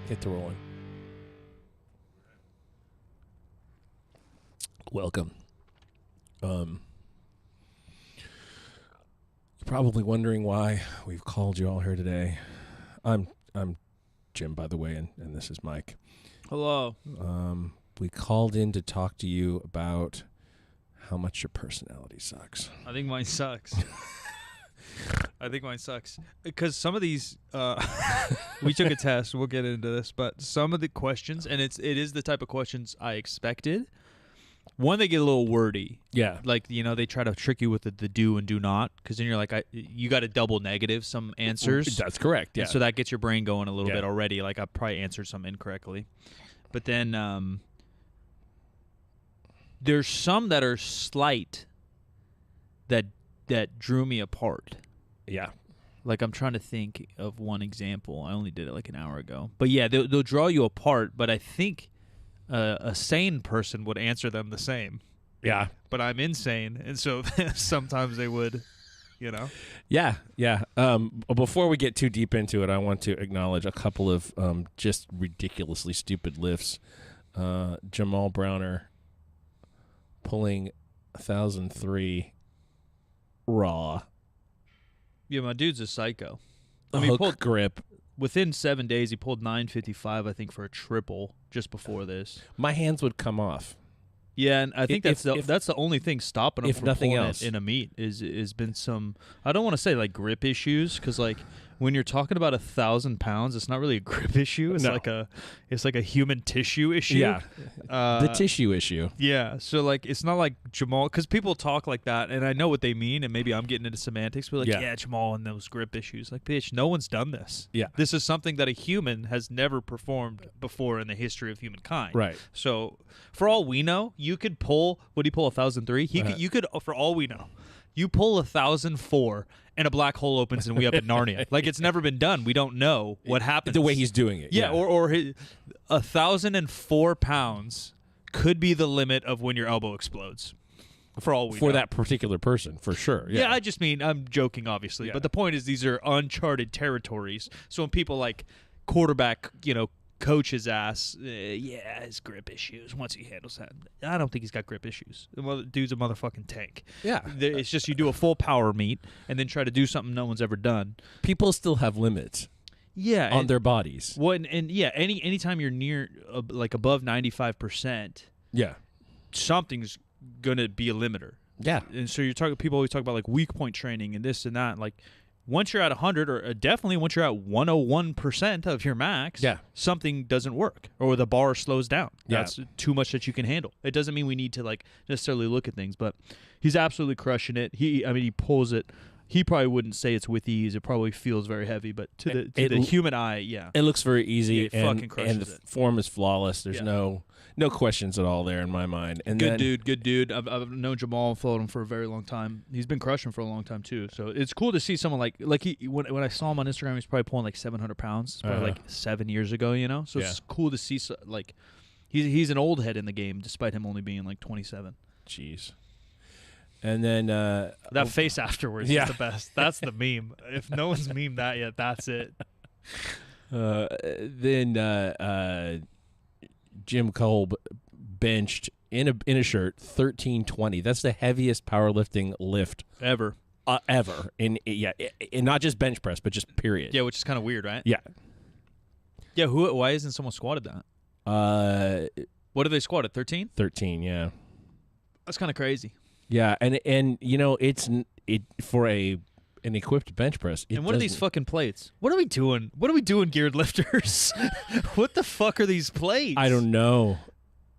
Get to rolling. Welcome. You're probably wondering why we've called you all here today. I'm Jim, by the way, and this is Mike. Hello. We called in to talk to you about how much your personality sucks. I think mine sucks. Because some of these, we took a test. We'll get into this, but some of the questions, and it is the type of questions I expected. One, they get a little wordy. Yeah. Like, they try to trick you with the do and do not, because then you're like, you got to double negative some answers. That's correct, yeah. And so that gets your brain going a little bit already. Like, I probably answered some incorrectly. But then there's some that are slight that drew me apart. Yeah. Like, I'm trying to think of one example. I only did it like an hour ago. But yeah, they'll draw you apart, but I think a sane person would answer them the same. Yeah. But I'm insane, and so sometimes they would, Yeah. Before we get too deep into it, I want to acknowledge a couple of just ridiculously stupid lifts. Jamal Browner pulling 1,003 raw. Yeah, my dude's a psycho. Hook grip. Within 7 days, he pulled 955, I think, for a triple just before this. My hands would come off. Yeah, and I think that's the only thing stopping him if from nothing pulling else. it in a meet is been some. I don't want to say like grip issues, because like when you're talking about 1,000 pounds, it's not really a grip issue. It's like a human tissue issue. Yeah, the tissue issue. Yeah, so like it's not like Jamal, because people talk like that, and I know what they mean, and maybe I'm getting into semantics, but like Jamal and those grip issues. Like, bitch, no one's done this. Yeah, this is something that a human has never performed before in the history of humankind. Right. So for all we know, you could pull. Would he pull 1,003? You could. For all we know, you pull 1,004. And a black hole opens and we up at Narnia. Like, it's never been done. We don't know what happens. The way he's doing it. Yeah, or 1,004 pounds could be the limit of when your elbow explodes. For all we know. For that particular person, for sure. Yeah, I just mean, I'm joking, obviously. Yeah. But the point is, these are uncharted territories. So when people like quarterback, coach his ass, his grip issues, once he handles that. I don't think he's got grip issues. The dude's a motherfucking tank. Yeah. It's just you do a full power meet and then try to do something no one's ever done. People still have limits. Yeah. On their bodies. Well, and anytime you're near, like above 95%, something's going to be a limiter. Yeah. And so people always talk about like weak point training and this and that, like, once you're at 100, or definitely once you're at 101% of your max, something doesn't work, or the bar slows down. That's too much that you can handle. It doesn't mean we need to like necessarily look at things, but he's absolutely crushing it. He pulls it. He probably wouldn't say it's with ease. It probably feels very heavy, but to the human eye, it looks very easy. It fucking crushes and the form is flawless. There's no questions at all there in my mind. And good dude. I've known Jamal and followed him for a very long time. He's been crushing for a long time too. So it's cool to see someone like when I saw him on Instagram, he's probably pulling like 700 pounds. It's probably like 7 years ago, So it's cool to see like he's an old head in the game, despite him only being like 27. Jeez. And then that face afterwards is the best. That's the meme. If no one's memed that yet, that's it. Then Jim Kolb benched in a shirt 1320. That's the heaviest powerlifting lift ever. Ever. And not just bench press, but just period. Yeah, which is kind of weird, right? Yeah. Yeah. Why isn't someone squatted that? What did they squat at? 13? 13. Yeah. That's kind of crazy. Yeah, and it's for an equipped bench press. And what are these fucking plates? What are we doing? What are we doing, geared lifters? What the fuck are these plates? I don't know.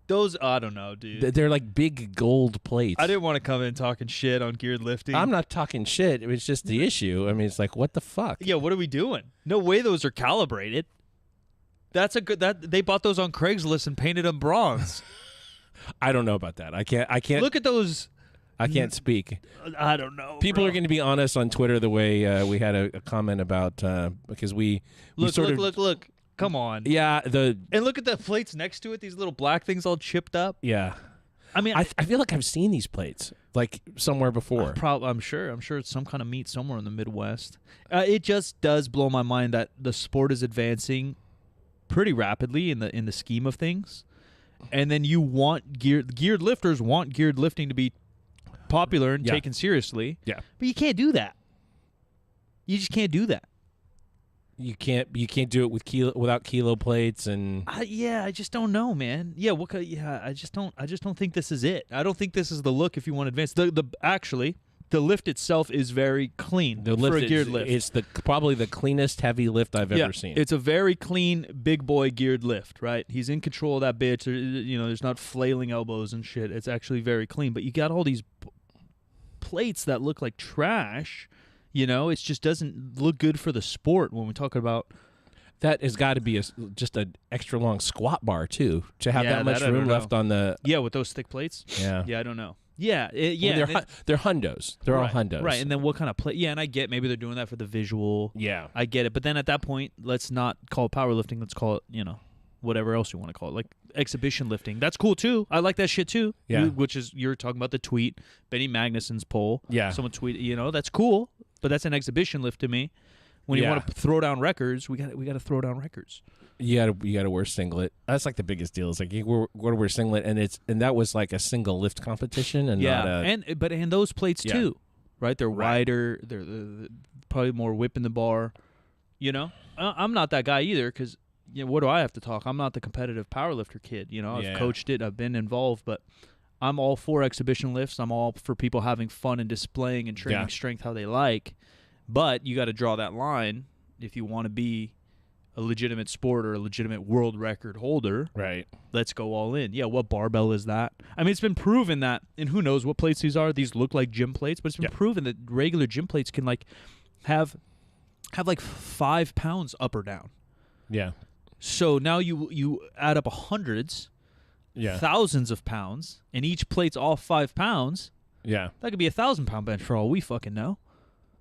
I don't know, dude. They're like big gold plates. I didn't want to come in talking shit on geared lifting. I'm not talking shit. It was just the issue. I mean, it's like, what the fuck? Yeah, what are we doing? No way those are calibrated. They bought those on Craigslist and painted them bronze. I don't know about that. I can't look at those. I can't speak. I don't know. People are going to be honest on Twitter the way we had a comment about because we look. Come on. Yeah, and look at the plates next to it. These little black things all chipped up. Yeah. I mean, I feel like I've seen these plates like somewhere before. I'm sure it's some kind of meet somewhere in the Midwest. It just does blow my mind that the sport is advancing pretty rapidly in the scheme of things. And then you want geared lifters want geared lifting to be popular and taken seriously. Yeah. But you can't do that. You just can't do that. You can't do it with without kilo plates and I just don't know, man. I just don't think this is it. I don't think this is the look if you want to advance. The lift itself is very clean for a geared lift. It's probably the cleanest heavy lift I've ever seen. It's a very clean big boy geared lift, right? He's in control of that bitch. There's not flailing elbows and shit. It's actually very clean. But you got all these plates that look like trash. It just doesn't look good for the sport when we talk about. That has got to be just an extra long squat bar too, to have that much room left on the. Yeah, with those thick plates. Yeah, I don't know. Yeah, they're hundos. They're all hundos, right? And then what kind of plate? Yeah, and I get maybe they're doing that for the visual. Yeah, I get it. But then at that point, let's not call it powerlifting. Let's call it whatever else you want to call it, like exhibition lifting. That's cool too. I like that shit too. Yeah, which is you're talking about the tweet, Benny Magnuson's poll. Yeah, someone tweeted. That's cool. But that's an exhibition lift to me. When you want to throw down records, we got to throw down records. You got to wear singlet. That's like the biggest deal. It's like you got to wear singlet, and that was like a single lift competition, and not and those plates too, right? They're wider. They're probably more whip in the bar. I'm not that guy either because what do I have to talk? I'm not the competitive powerlifter kid. I've coached it. I've been involved, but. I'm all for exhibition lifts. I'm all for people having fun and displaying and training strength how they like. But you got to draw that line if you want to be a legitimate sport or a legitimate world record holder. Right. Let's go all in. Yeah, what barbell is that? I mean, it's been proven that, and who knows what plates these are. These look like gym plates, but it's been proven that regular gym plates can have 5 pounds up or down. Yeah. So now you add up hundreds. Yeah. Thousands of pounds, and each plate's all 5 pounds. Yeah. That could be 1,000-pound bench for all we fucking know.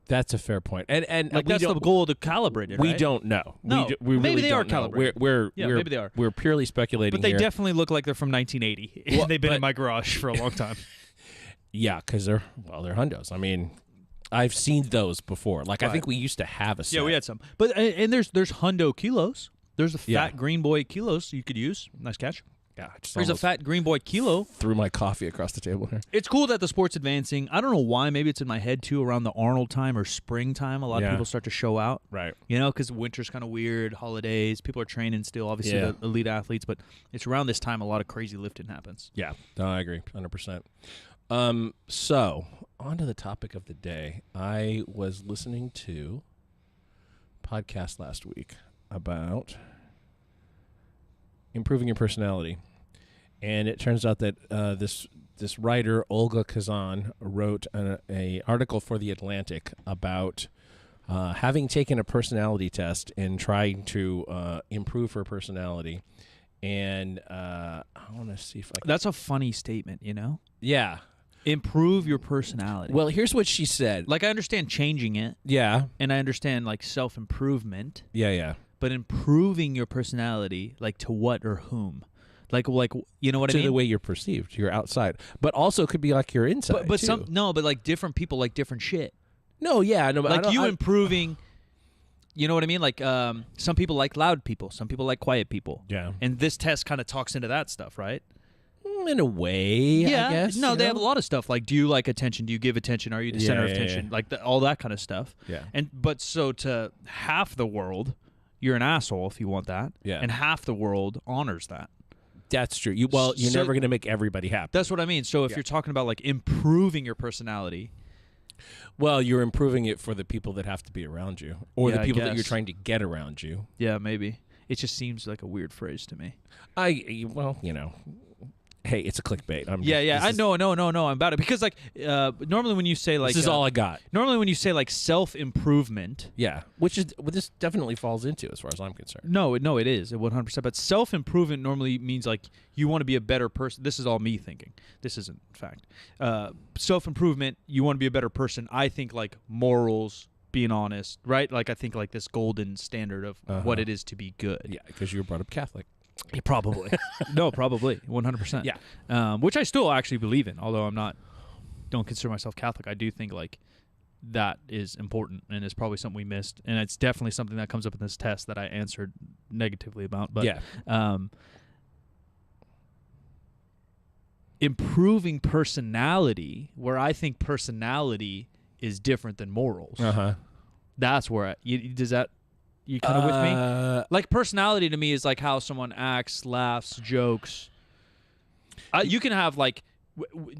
That's a fair point. And that's the goal to calibrate it, We right? don't know. No. We really maybe they don't are calibrated. Maybe they are. We're purely speculating But they here. definitely look like they're from 1980. Well, they've been in my garage for a long time. Yeah, because they're hundos. I mean, I've seen those before. Like, I think we used to have a set. Yeah, we had some. But and there's hundo kilos. There's a fat green boy kilos you could use. Nice catch. Yeah, there's a fat green boy kilo. Threw my coffee across the table here. It's cool that the sport's advancing. I don't know why. Maybe it's in my head, too, around the Arnold time or springtime. A lot of people start to show out. Right. Because winter's kind of weird, holidays. People are training still, obviously, the elite athletes. But it's around this time a lot of crazy lifting happens. Yeah. No, I agree 100%. So, on to the topic of the day. I was listening to a podcast last week about improving your personality. And it turns out that this writer, Olga Kazan, wrote an article for The Atlantic about having taken a personality test and trying to improve her personality. And I want to see if I can... That's a funny statement, Yeah. Improve your personality. Well, here's what she said. Like, I understand changing it. Yeah. And I understand, self-improvement. Yeah. But improving your personality, to what or whom? Like you know what I mean? To the way you're perceived, you're outside, but also could be like your inside. But too. Different people like different shit. No, yeah, no, but improving. You know what I mean? Some people like loud people, some people like quiet people. Yeah, and this test kind of talks into that stuff, right? In a way, I guess. No, they have a lot of stuff. Do you like attention? Do you give attention? Are you the center of attention? All that kind of stuff. Yeah. But so to half the world, you're an asshole if you want that. Yeah. And half the world honors that. That's true. You're never going to make everybody happy. That's what I mean. So if you're talking about improving your personality, well, you're improving it for the people that have to be around you, or the people that you're trying to get around you. Yeah, maybe. It just seems like a weird phrase to me. Hey, it's a clickbait. I know. I'm about it because normally when you say this is all I got. Normally when you say self-improvement, yeah, which is what this definitely falls into as far as I'm concerned. No, it is 100%. But self-improvement normally means you want to be a better person. This is all me thinking. This isn't fact. Self-improvement, you want to be a better person. I think morals, being honest, right? I think this golden standard of what it is to be good. Yeah, because you were brought up Catholic. Yeah, probably. No, probably 100%. Yeah, which I still actually believe in, although don't consider myself Catholic. I do think that is important, and it's probably something we missed, and it's definitely something that comes up in this test that I answered negatively about. But improving personality, where I think personality is different than morals. That's where does that. You kind of with me? Like, personality to me is like how someone acts, laughs, jokes. You can have, like,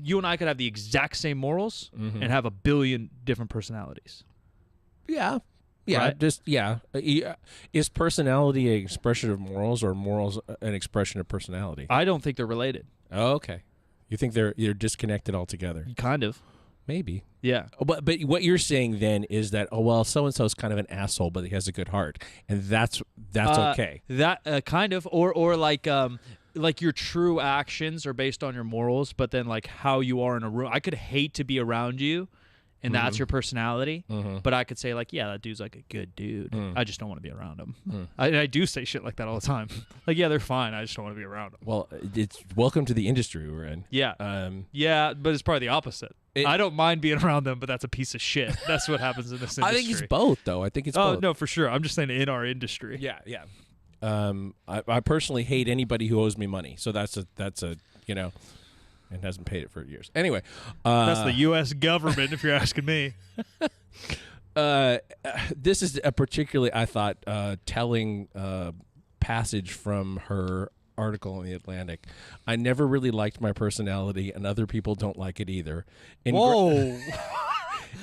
you and I could have the exact same morals and have a billion different personalities. Yeah. Yeah. Right? Is personality an expression of morals, or morals an expression of personality? I don't think they're related. Oh, okay. You think they're disconnected altogether? Kind of. Maybe. Yeah. But what you're saying then is that, oh, well, so-and-so is kind of an asshole, but he has a good heart. And that's okay. That kind of. Or like your true actions are based on your morals, but then like how you are in a room. I could hate to be around you, and that's your personality. But I could say, like, yeah, that dude's like a good dude. I just don't want to be around him. I do say shit like that all the time. Like, yeah, they're fine. I just don't want to be around them. Well, it's welcome to the industry we're in. Yeah. Yeah, but it's probably the opposite. I don't mind being around them, but that's a piece of shit. That's what happens in this industry. I think it's both, though. I think it's both. Oh, no, for sure. I'm just saying in our industry. Yeah. I personally hate anybody who owes me money. So that's a and hasn't paid it for years. Anyway. That's the U.S. government, if you're asking me. This is a particularly, I thought, telling passage from her article in The Atlantic. I never really liked my personality, and other people don't like it either. Whoa.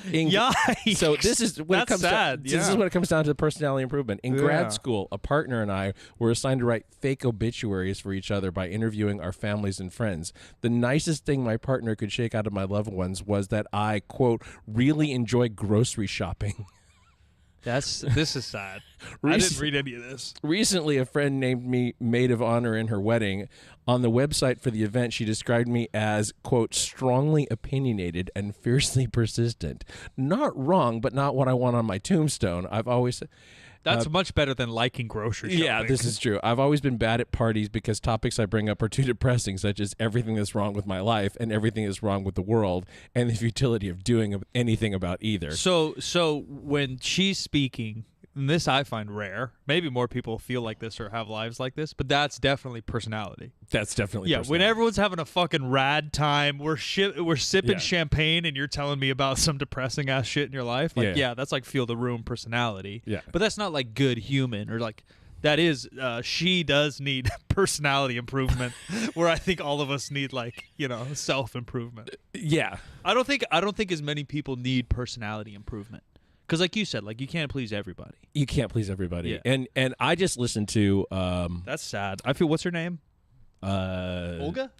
Yikes. So this is when it comes sad. This is when it comes down to the personality improvement. In grad school, a partner and I were assigned to write fake obituaries for each other by interviewing our families and friends. The nicest thing my partner could shake out of my loved ones was that I, quote, really enjoy grocery shopping. This is sad. I didn't read any of this. Recently, a friend named me maid of honor in her wedding. On the website for the event, she described me as, quote, strongly opinionated and fiercely persistent. Not wrong, but not what I want on my tombstone. I've always... That's much better than liking grocery shopping. Yeah, this is true. I've always been bad at parties because topics I bring up are too depressing, such as everything that's wrong with my life and everything that's wrong with the world, and the futility of doing anything about either. So when she's speaking, and this I find rare. Maybe more people feel like this or have lives like this, but that's definitely personality. That's definitely personality. When everyone's having a fucking rad time, we're sipping champagne, and you're telling me about some depressing ass shit in your life. Like, that's like feel the room personality. Yeah, but that's not like good human, or like that is. She does need personality improvement, where I think all of us need, like, self improvement. Yeah, I don't think as many people need personality improvement. Because, like you said, like, you can't please everybody. You can't please everybody. Yeah. And I just listened to... That's sad. I feel... What's her name? Olga?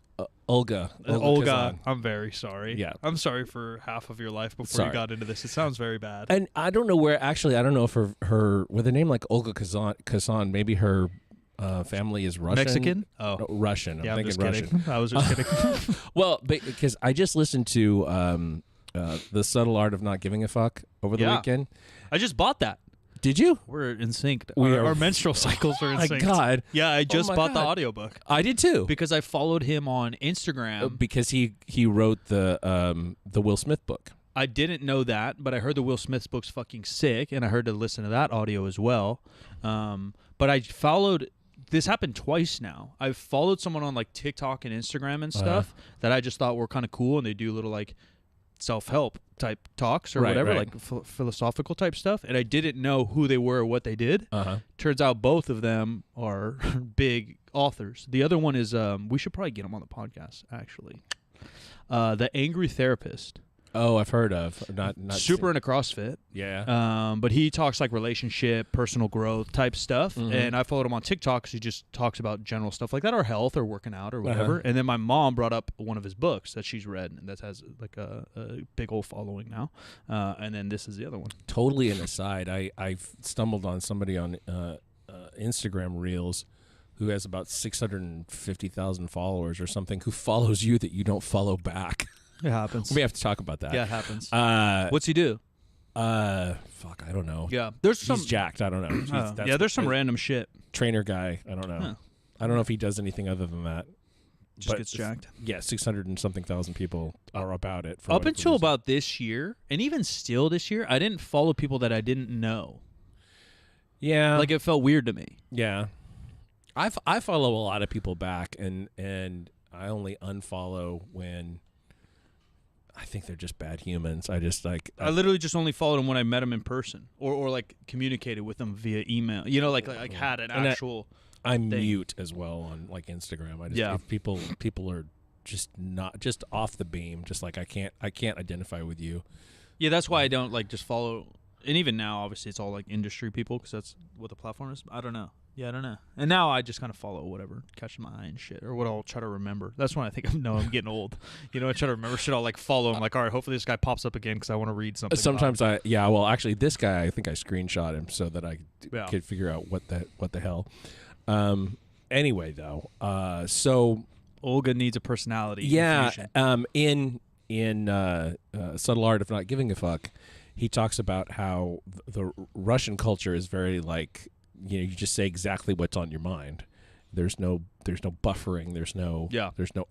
Olga. Olga. I'm very sorry. Yeah. I'm sorry for half of your life before you got into this. It sounds very bad. And I don't know where... Actually, I don't know if her with a name like Olga Kazan, maybe her... family is Russian. Mexican? Oh. No, Russian. Yeah, I'm thinking Russian. Kidding. I was just kidding. Well, because I just listened to... The Subtle Art of Not Giving a Fuck over the weekend. I just bought that. Did you? We're in sync. Our menstrual cycles are in sync. My God. Yeah, I just bought the audiobook. I did too. Because I followed him on Instagram. Because he wrote the Will Smith book. I didn't know that, but I heard the Will Smith book's fucking sick, and I heard to listen to that audio as well. But I followed... This happened twice now. I've followed someone on, like, TikTok and Instagram and stuff that I just thought were kind of cool, and they do little, like... self-help type talks or whatever, like philosophical type stuff, and I didn't know who they were or what they did. Turns out both of them are big authors. The other one is we should probably get him on the podcast, actually. The Angry Therapist. Oh, I've heard of. Not super into CrossFit. Yeah. But he talks like relationship, personal growth type stuff. And I followed him on TikTok because he just talks about general stuff like that, or health, or working out, or whatever. And then my mom brought up one of his books that she's read, and that has like a big old following now. And then this is the other one. Totally an aside. I stumbled on somebody on Instagram Reels who has about 650,000 followers or something, who follows you that you don't follow back. It happens. We have to talk about that. Yeah, it happens. What's he do? Fuck, I don't know. Yeah, he's jacked. I don't know. There's some random shit. Trainer guy. I don't know. Huh. I don't know if he does anything other than that. Just gets jacked. Yeah, 600 and something thousand people are about it. Up until about this year, and even still this year, I didn't follow people that I didn't know. Yeah. Like, it felt weird to me. Yeah. I follow a lot of people back, and I only unfollow when I think they're just bad humans. I just like... I literally just only followed them when I met them in person or like communicated with them via email. You know, like had an actual... I mute as well on like Instagram. I just if people are just not just off the beam, just like I can't identify with you. Yeah, that's why I don't like just follow. And even now, obviously, it's all like industry people because that's what the platform is. I don't know. Yeah, I don't know. And now I just kind of follow whatever catches my eye and shit, or what I'll try to remember. That's when I think I'm getting old. You know, I try to remember shit. I'll like follow. I'm like, all right, hopefully this guy pops up again because I want to read something. Sometimes well, actually, this guy, I think I screenshot him so that I could figure out what the hell. Anyway, though, so Olga needs a personality. Yeah. In Subtle Art of Not Giving a Fuck, he talks about how the Russian culture is very like, you know, you just say exactly what's on your mind. There's no buffering. There's no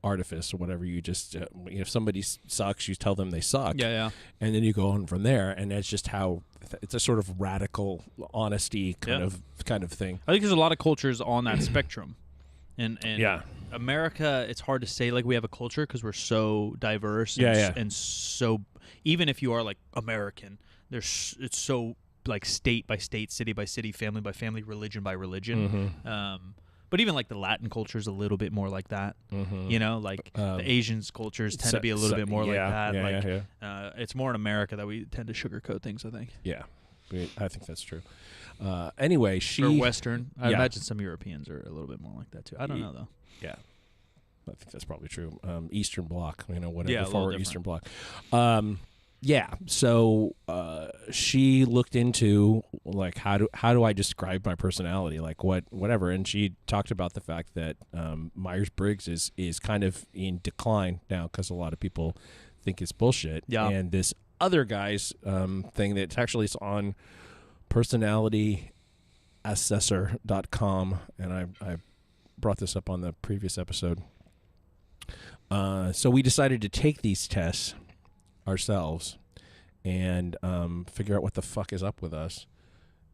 artifice or whatever. You just if somebody sucks, you tell them they suck. Yeah. And then you go on from there. And that's just how it's a sort of radical honesty kind of thing. I think there's a lot of cultures on that spectrum, and America. It's hard to say like we have a culture because we're so diverse. And so even if you are like American, it's so like state by state, city by city, family by family, religion by religion. Mm-hmm. But even like the Latin culture is a little bit more like that. Mm-hmm. You know, like the Asians cultures tend to be a little bit more like that. It's more in America that we tend to sugarcoat things, I think. Yeah, I think that's true. Anyway, or Western. I imagine some Europeans are a little bit more like that too. I don't know though. Yeah, I think that's probably true. Eastern Bloc, you know, whatever, forward Eastern Bloc. So she looked into like how do I describe my personality, like whatever, and she talked about the fact that Myers-Briggs is kind of in decline now because a lot of people think it's bullshit. Yeah. And this other guy's thing that's actually on personalityassessor.com, and I brought this up on the previous episode. So we decided to take these tests ourselves and figure out what the fuck is up with us.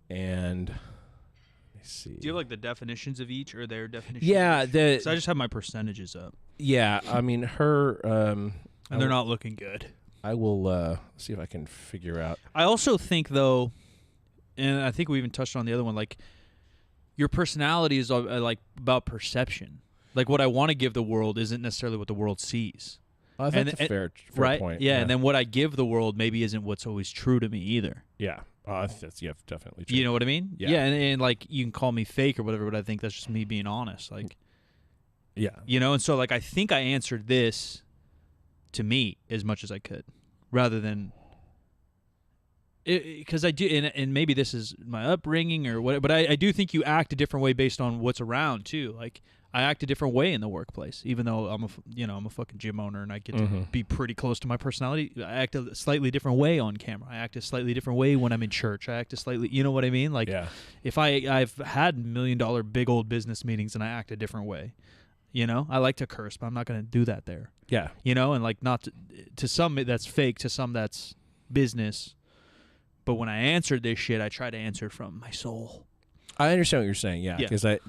And let me see. Do you have like the definitions of each or their definitions? Yeah, so I just have my percentages up. Yeah, I mean her and they're not looking good. I will see if I can figure out. I also think though, and I think we even touched on the other one, like your personality is like about perception. Like what I want to give the world isn't necessarily what the world sees. I think that's a fair right? point. Yeah, and then what I give the world maybe isn't what's always true to me either. Yeah, that's definitely true. You know what I mean? Yeah, and like you can call me fake or whatever, but I think that's just me being honest. Like, yeah, you know. And so like I think I answered this to me as much as I could, rather than because I do, and maybe this is my upbringing or whatever, but I do think you act a different way based on what's around too. Like I act a different way in the workplace, even though I'm a fucking gym owner and I get to be pretty close to my personality. I act a slightly different way on camera. I act a slightly different way when I'm in church. I act a slightly, you know what I mean? Like if I've had $1 million big old business meetings and I act a different way. You know, I like to curse, but I'm not going to do that there. Yeah. You know, and like not to some that's fake, to some that's business. But when I answered this shit, I try to answer from my soul. I understand what you're saying, because I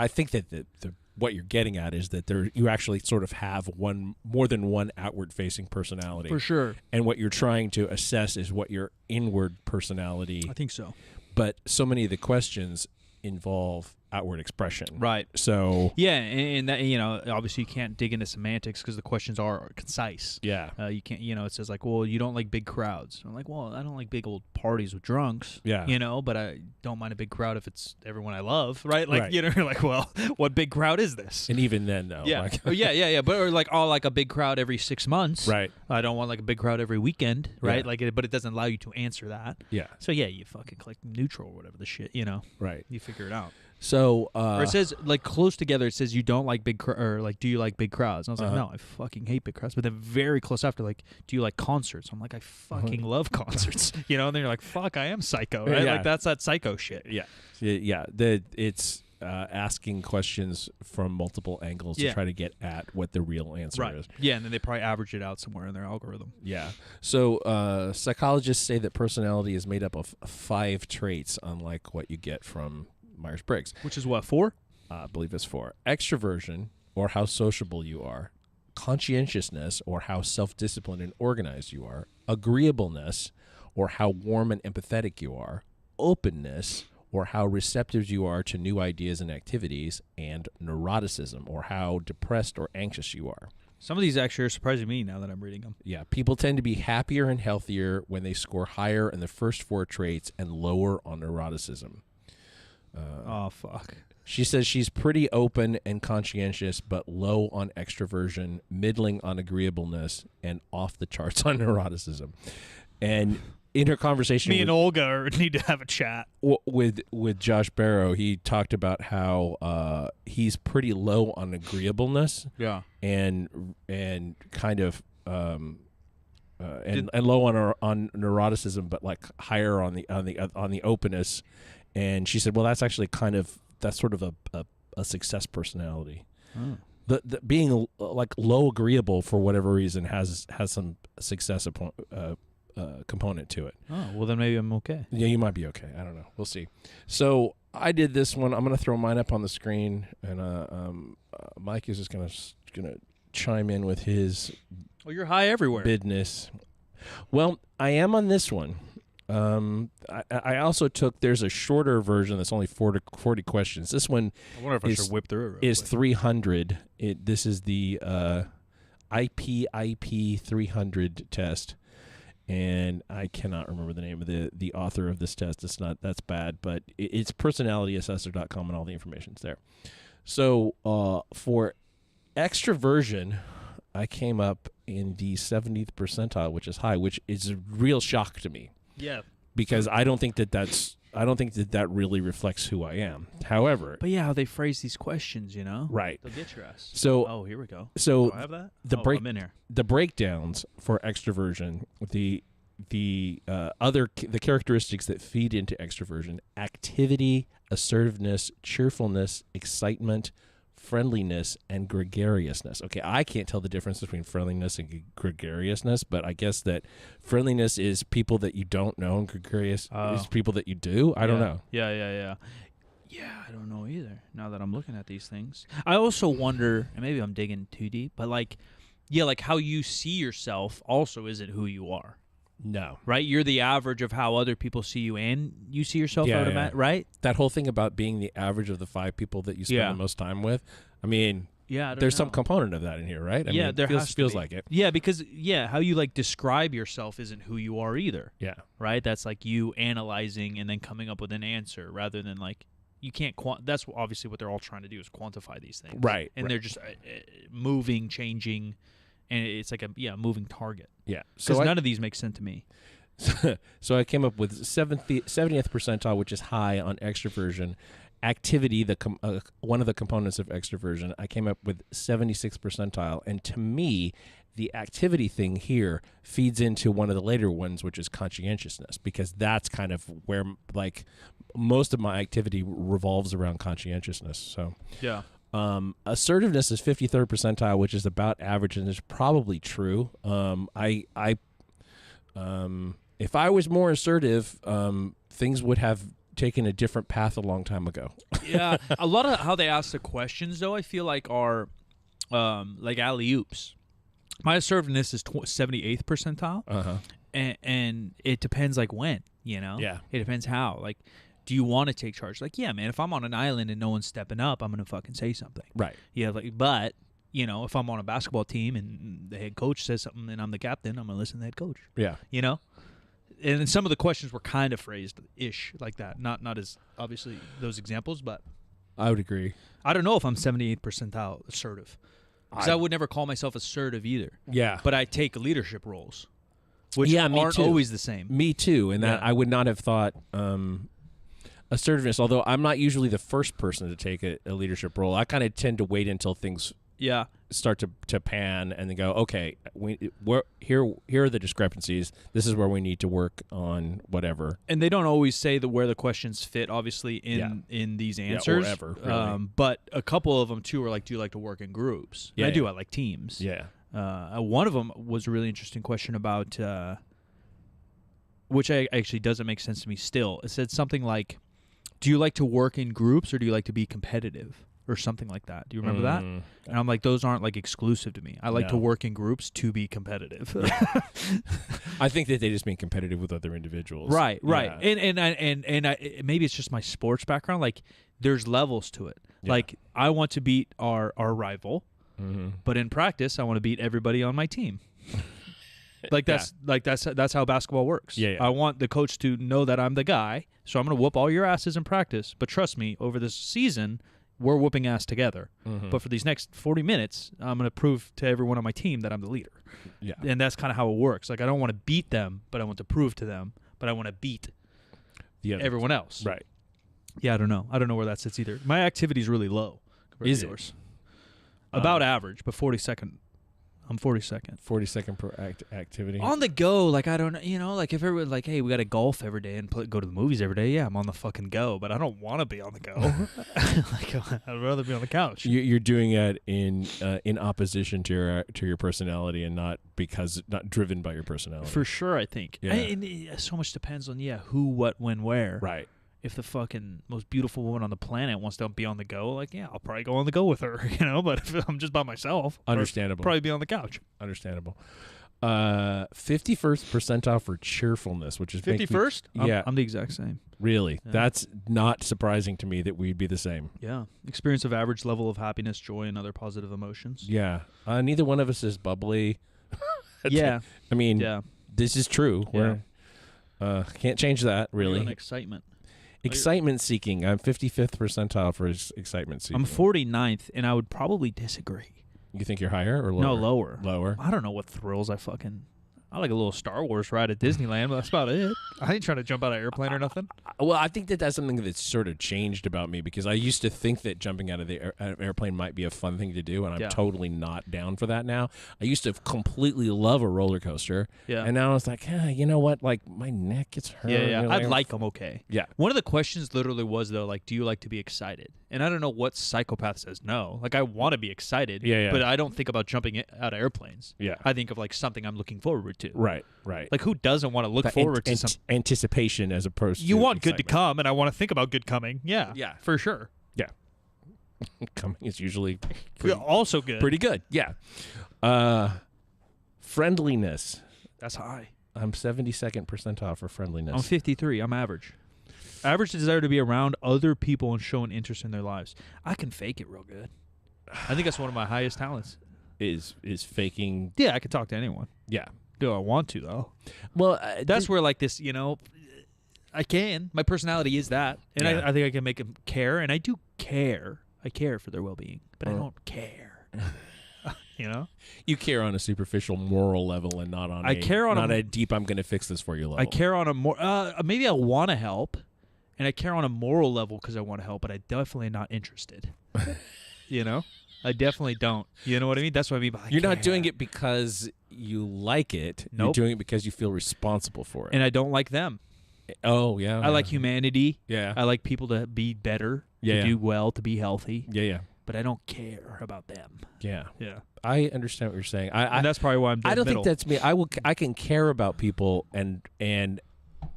think that the what you're getting at is that you actually sort of have more than one outward facing personality. For sure. And what you're trying to assess is what your inward personality. I think so. But so many of the questions involve outward expression. Right. So yeah, and that, you know, obviously you can't dig into semantics because the questions are concise. Yeah. You can't, you know, it says like, well, you don't like big crowds. I'm like, well, I don't like big old parties with drunks. Yeah. You know, but I don't mind a big crowd if it's everyone I love, right? Like, you know, you're like, well, what big crowd is this? And even then, though. Yeah. Like yeah. But or like, like a big crowd every 6 months. Right. I don't want like a big crowd every weekend, right? Like, but it doesn't allow you to answer that. Yeah. So yeah, you fucking click neutral or whatever the shit, you know. Right. You figure it out. So, or it says like close together. It says you don't like big or like, do you like big crowds? And I was like, no, I fucking hate big crowds. But then very close after, like, do you like concerts? I'm like, I fucking love concerts. You know, and then you're like, fuck, I am psycho, right? Yeah. Like that's that psycho shit. Yeah. asking questions from multiple angles to try to get at what the real answer is. Yeah, and then they probably average it out somewhere in their algorithm. Yeah. So psychologists say that personality is made up of 5 traits, unlike what you get from Myers-Briggs. Which is what, 4? I believe it's 4. Extroversion, or how sociable you are. Conscientiousness, or how self-disciplined and organized you are. Agreeableness, or how warm and empathetic you are. Openness, or how receptive you are to new ideas and activities. And neuroticism, or how depressed or anxious you are. Some of these actually are surprising me now that I'm reading them. Yeah, people tend to be happier and healthier when they score higher in the first 4 traits and lower on neuroticism. Oh, fuck. She says she's pretty open and conscientious, but low on extroversion, middling on agreeableness, and off the charts on neuroticism. And in her conversation, me and Olga need to have a chat with Josh Barrow. He talked about how he's pretty low on agreeableness, and kind of and low on neuroticism, but like higher on the openness. And she said, well, that's actually that's sort of a success personality. Oh. The being like low agreeable for whatever reason has some success component to it. Oh, well, then maybe I'm okay. Yeah, you might be okay. I don't know. We'll see. So I did this one. I'm going to throw mine up on the screen, and Mike is just going to chime in with his. Well, you're high everywhere. Business. Well, I am on this one. I also took. There's a shorter version that's only 40 questions. This one. I wonder if I should whip through it. Is 300. This is the IP 300 test. And I cannot remember the name of the author of this test. That's bad, but it's personalityassessor.com, and all the information's there. So for extroversion, I came up in the 70th percentile, which is high, which is a real shock to me. Yeah, because I don't think that really reflects who I am. However, but yeah, how they phrase these questions, right? They'll get your ass. So here we go. So do I have that? I'm in here. The breakdowns for extroversion, the characteristics that feed into extroversion: activity, assertiveness, cheerfulness, excitement, friendliness, and gregariousness. Okay, I can't tell the difference between friendliness and gregariousness, but I guess that friendliness is people that you don't know, and gregarious is people that you do. I don't know. Yeah, I don't know either, now that I'm looking at these things. I also wonder, and maybe I'm digging too deep, but like how you see yourself also isn't who you are. No. Right? You're the average of how other people see you, and you see yourself right? That whole thing about being the average of the 5 people that you spend the most time with. I mean, there's some component of that in here, right? I mean, there feels like it. Yeah, because how you describe yourself isn't who you are either. Yeah. Right? That's like you analyzing and then coming up with an answer rather than you can't that's obviously what they're all trying to do is quantify these things. Right. And they're just moving, changing, and it's like a moving target. Yeah. Because none of these make sense to me. So I came up with 70th percentile, which is high on extroversion. Activity, one of the components of extroversion, I came up with 76th percentile. And to me, the activity thing here feeds into one of the later ones, which is conscientiousness, because that's kind of where most of my activity revolves around conscientiousness. So yeah. Assertiveness is 53rd percentile, which is about average, and is probably true. If I was more assertive, things would have taken a different path a long time ago. Yeah, a lot of how they ask the questions, though, I feel like are like alley-oops. My assertiveness is 78th percentile, and it depends when, Yeah. It depends how. Do you want to take charge? Yeah, man, if I'm on an island and no one's stepping up, I'm going to fucking say something. Right. Yeah, but, if I'm on a basketball team and the head coach says something and I'm the captain, I'm going to listen to the head coach. Yeah. And some of the questions were kind of phrased-ish like that. Not as, obviously, those examples, but. I would agree. I don't know if I'm 78th percentile assertive. Because I would never call myself assertive either. Yeah. But I take leadership roles, which aren't always the same. Me too. And that I would not have thought assertiveness, although I'm not usually the first person to take a leadership role. I kind of tend to wait until things Yeah. start to pan and then go, okay, here are the discrepancies. This is where we need to work on whatever. And they don't always say where the questions fit, obviously, in these answers. Yeah, or ever, really. But a couple of them, too, are like, do you like to work in groups? Yeah, I do. I like teams. Yeah. One of them was a really interesting question about, which actually doesn't make sense to me still. It said something like, do you like to work in groups or do you like to be competitive? Or something like that. Do you remember that? And I'm like, those aren't like exclusive to me. I like to work in groups to be competitive. I think that they just mean competitive with other individuals. Right. Yeah. And maybe it's just my sports background. Like, there's levels to it. Yeah. Like, I want to beat our rival, but in practice, I want to beat everybody on my team. That's how basketball works. Yeah. I want the coach to know that I'm the guy, so I'm going to whoop all your asses in practice. But trust me, over this season, we're whooping ass together. But for these next 40 minutes, I'm going to prove to everyone on my team that I'm the leader. Yeah. And that's kind of how it works. Like, I don't want to beat them, but I want to prove to them, but I want to beat everyone else. Right. Yeah, I don't know. I don't know where that sits either. My activity is really low. Is yours? About average, but 42nd. I'm 42nd. 42nd per activity. On the go, like, I don't, like if everyone's like, hey, we got to golf every day and go to the movies every day. Yeah, I'm on the fucking go, but I don't want to be on the go. Like, I'd rather be on the couch. You're doing it in opposition to your personality and not driven by your personality. For sure, I think. Yeah. And so much depends on who, what, when, where. Right. If the fucking most beautiful woman on the planet wants to be on the go, like, yeah, I'll probably go on the go with her, But if I'm just by myself, understandable, I'll probably be on the couch. Understandable. 51st percentile for cheerfulness, which is 51st. Yeah, I'm the exact same. Really, yeah. That's not surprising to me that we'd be the same. Yeah, experience of average level of happiness, joy, and other positive emotions. Yeah, neither one of us is bubbly. Yeah, I mean, this is true. Yeah. Can't change that really. Excitement. Excitement seeking. I'm 55th percentile for excitement seeking. I'm 49th, and I would probably disagree. You think you're higher or lower? No, lower. Lower? I don't know what thrills I like a little Star Wars ride at Disneyland, but that's about it. I ain't trying to jump out of an airplane or nothing. Well, I think that's something that's sort of changed about me because I used to think that jumping out of the airplane might be a fun thing to do, and I'm totally not down for that now. I used to completely love a roller coaster, and now it's like, you know what? Like, my neck gets hurt. Yeah. I'd like them okay. Yeah. One of the questions literally was, though, like, do you like to be excited? And I don't know what psychopath says no. Like, I want to be excited, but I don't think about jumping out of airplanes. Yeah. I think of, like, something I'm looking forward to. Right. Like, who doesn't want to look forward to some anticipation as opposed to you want excitement. Good to come, and I want to think about good coming. Yeah, for sure. Yeah, coming is usually also good. Pretty good. Yeah. Friendliness. That's high. I'm 72nd percentile for friendliness. I'm 53. I'm average. Average desire to be around other people and show an interest in their lives. I can fake it real good. I think that's one of my highest talents. Is faking. Yeah, I can talk to anyone. Yeah. Do I want to, though? Well, that's where, like, this, I can. My personality is that. And I think I can make them care. And I do care. I care for their well-being. But I don't care. You care on a superficial moral level and not on a deep I'm going to fix this for you level. I care on a more maybe I want to help. And I care on a moral level because I want to help. But I'm definitely not interested. I definitely don't. You know what I mean? That's what I mean by You're not doing it because you like it. Nope. You're doing it because you feel responsible for it. And I don't like them. Oh, yeah. I like humanity. Yeah. I like people to be better, to do well, to be healthy. Yeah. But I don't care about them. Yeah. Yeah. I understand what you're saying. And that's probably why I'm dead I don't middle. think that's me. I can care about people and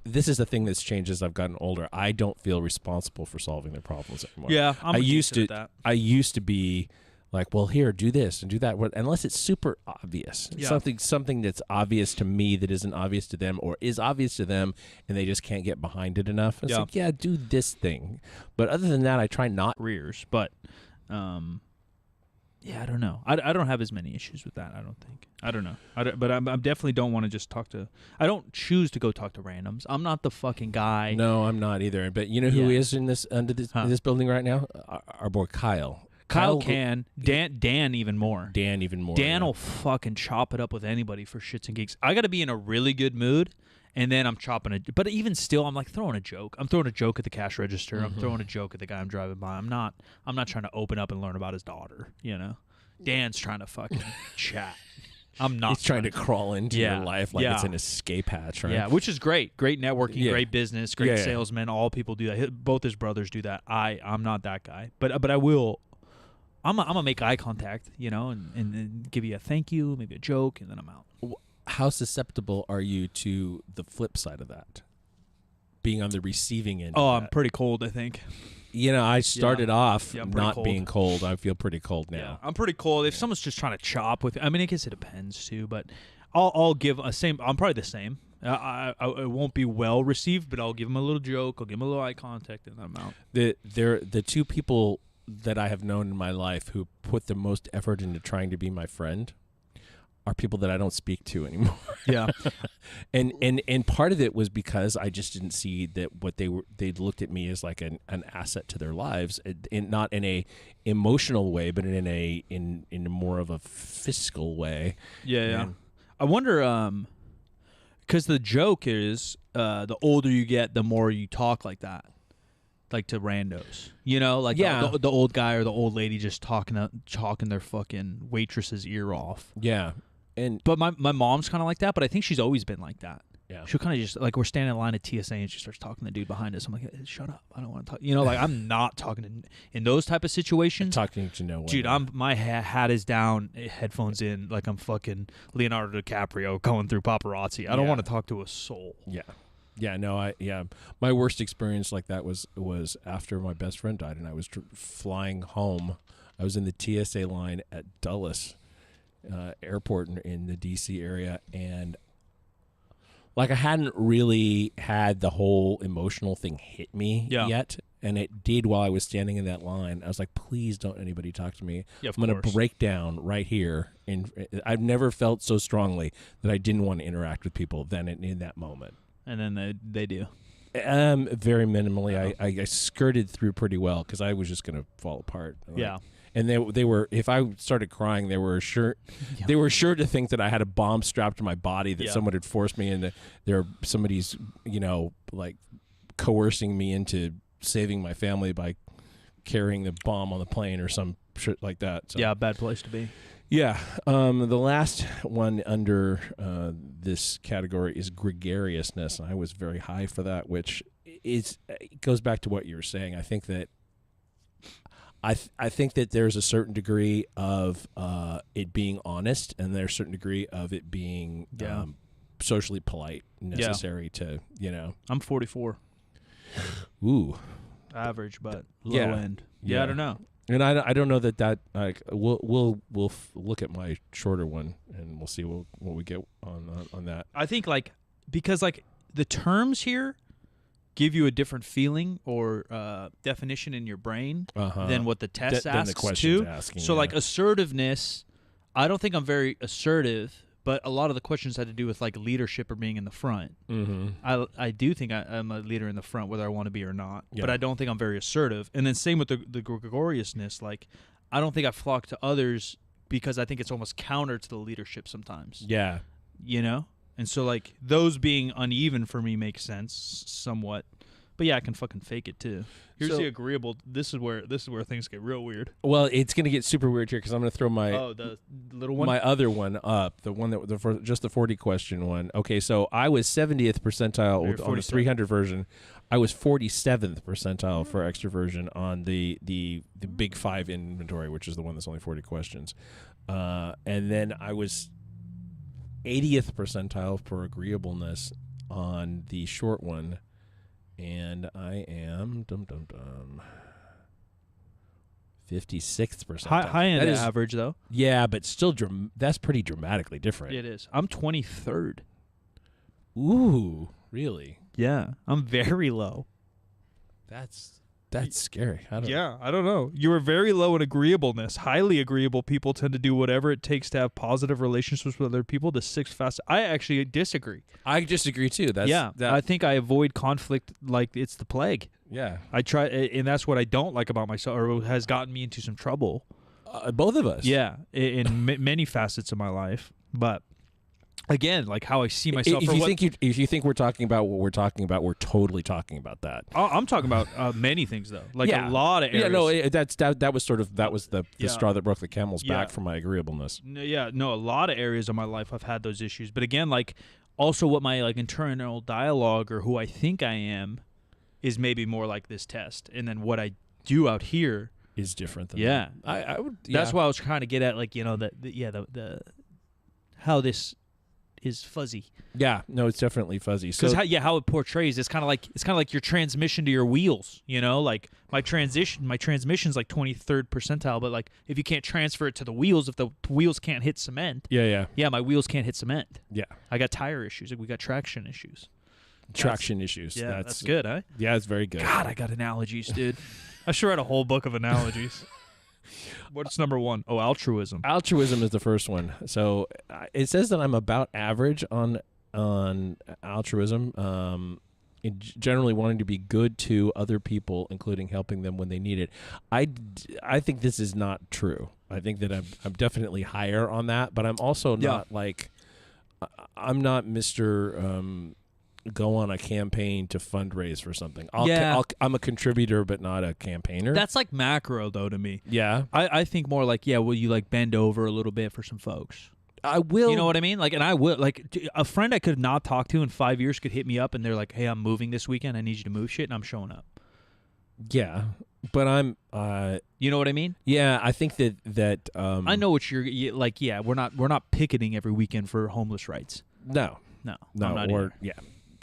this is the thing that's changed as I've gotten older. I don't feel responsible for solving their problems anymore. Yeah, I used to be like, well, here, do this and do that, unless it's super obvious. Yeah. Something that's obvious to me that isn't obvious to them or is obvious to them and they just can't get behind it enough. It's like, do this thing. But other than that, I try not. Careers, but I don't know. I don't have as many issues with that, I don't think. I don't know. But I definitely don't want to just talk to... I don't choose to go talk to randoms. I'm not the fucking guy. No, I'm not either. But you know who is in this this building right now? Our boy Kyle. Kyle can. Dan even more. Dan will fucking chop it up with anybody for shits and gigs. I got to be in a really good mood, and then I'm chopping it. But even still, I'm like throwing a joke. I'm throwing a joke at the cash register. I'm throwing a joke at the guy I'm driving by. I'm not trying to open up and learn about his daughter, Dan's trying to fucking chat. I'm not. He's trying to crawl into your life like it's an escape hatch, right? Yeah, which is great. Great networking, great business, great salesman. All people do that. Both his brothers do that. I'm not that guy, but I will. I'm gonna make eye contact, and give you a thank you, maybe a joke, and then I'm out. How susceptible are you to the flip side of that? Being on the receiving end. Oh, I'm pretty cold, I think. I started off not being cold. I feel pretty cold now. Yeah, I'm pretty cold. If someone's just trying to chop with, I guess it depends too. But I'll give a same. I'm probably the same. I won't be well received, but I'll give them a little joke. I'll give them a little eye contact, and then I'm out. The two people that I have known in my life who put the most effort into trying to be my friend are people that I don't speak to anymore. Yeah. and part of it was because I just didn't see that what they looked at me as like an asset to their lives, not in a emotional way, but in a more of a fiscal way. Yeah. I wonder, because the joke is the older you get, the more you talk like that. Like to randos, the old guy or the old lady just talking their fucking waitress's ear off. Yeah. But my mom's kind of like that, but I think she's always been like that. Yeah. She'll kind of just, like, we're standing in line at TSA and she starts talking to the dude behind us. I'm like, hey, shut up. I don't want to talk. I'm not talking in those type of situations. Talking to no one. Dude, my hat is down, headphones in, like I'm fucking Leonardo DiCaprio going through paparazzi. I don't want to talk to a soul. Yeah. Yeah, no, my worst experience like that was after my best friend died, and I was flying home. I was in the TSA line at Dulles Airport in the DC area, and like I hadn't really had the whole emotional thing hit me yet, and it did while I was standing in that line. I was like, please don't anybody talk to me. Yeah, I'm going to break down right here. And I've never felt so strongly that I didn't want to interact with people than in that moment. And then they do. Very minimally. I skirted through pretty well because I was just going to fall apart. Yeah. And they were, if I started crying, they were sure to think that I had a bomb strapped to my body, that someone had forced me into somebody's, like coercing me into saving my family by carrying the bomb on the plane or some shit like that. So. Yeah, bad place to be. Yeah. The last one under this category is gregariousness. I was very high for that, which it goes back to what you were saying. I think that there's a certain degree of it being honest, and there's a certain degree of it being socially polite, necessary to, I'm 44. Ooh. Average, but low end. Yeah, I don't know. And I don't know that like we'll look at my shorter one and we'll see what we get on that. I think because the terms here give you a different feeling or definition in your brain than what the test asks too. So assertiveness, I don't think I'm very assertive, but a lot of the questions had to do with leadership or being in the front. Mm-hmm. I do think I'm a leader in the front, whether I want to be or not. Yeah. But I don't think I'm very assertive. And then same with the gregariousness. I don't think I flock to others because I think it's almost counter to the leadership sometimes. Yeah. And so those being uneven for me makes sense somewhat. But yeah, I can fucking fake it too. Here's the agreeable. This is where things get real weird. Well, it's gonna get super weird here because I'm gonna throw the little one, my other one up, the one that just the 40 question one. Okay, so I was 70th percentile on the 300 version. I was 47th percentile for extroversion on the Big Five inventory, which is the one that's only 40 questions, and then I was 80th percentile for agreeableness on the short one. And I am 56th percentile. High end average though. Yeah, but still, that's pretty dramatically different. It is. I'm 23rd. Ooh, really? Yeah, I'm very low. That's scary. I don't know. You were very low in agreeableness. Highly agreeable people tend to do whatever it takes to have positive relationships with other people. The sixth facet. I actually disagree. I disagree too. I think I avoid conflict like it's the plague. Yeah. I try, and that's what I don't like about myself, or has gotten me into some trouble. Both of us. Yeah, in many facets of my life. But again, like how I see myself. If you think we're talking about what we're talking about, we're totally talking about that. I'm talking about many things though, like a lot of areas. Yeah, no, that was the straw that broke the camel's back for my agreeableness. A lot of areas of my life I've had those issues, but again, like also what my like internal dialogue or who I think I am is maybe more like this test, and then what I do out here is different than that. I would. That's why I was trying to get at, like, the how this is fuzzy. Yeah, no, it's definitely fuzzy. Because how it portrays, it's kind of like your transmission to your wheels. Like my transmission's like 23rd percentile, but like if you can't transfer it to the wheels, if the wheels can't hit cement, my wheels can't hit cement. Yeah, I got tire issues. We got traction issues. Issues. Yeah, that's good, huh? Yeah, it's very good. God, I got analogies, dude. I sure had a whole book of analogies. What's number one? Oh, altruism. Altruism is the first one. So it says that I'm about average on altruism. Generally wanting to be good to other people, including helping them when they need it. I think this is not true. I think that I'm definitely higher on that, but I'm also not like I'm not Mr. Go on a campaign to fundraise for something. I'm a contributor, but not a campaigner. That's like macro, though, to me. Yeah. I think more like, will you like bend over a little bit for some folks? I will. You know what I mean? Like, and I will. Like, a friend I could not talk to in 5 years could hit me up and they're like, hey, I'm moving this weekend. I need you to move shit, and I'm showing up. Yeah. But I'm... you know what I mean? Yeah, I think that I know what you're... Like, we're not picketing every weekend for homeless rights. No. I'm not either. Yeah.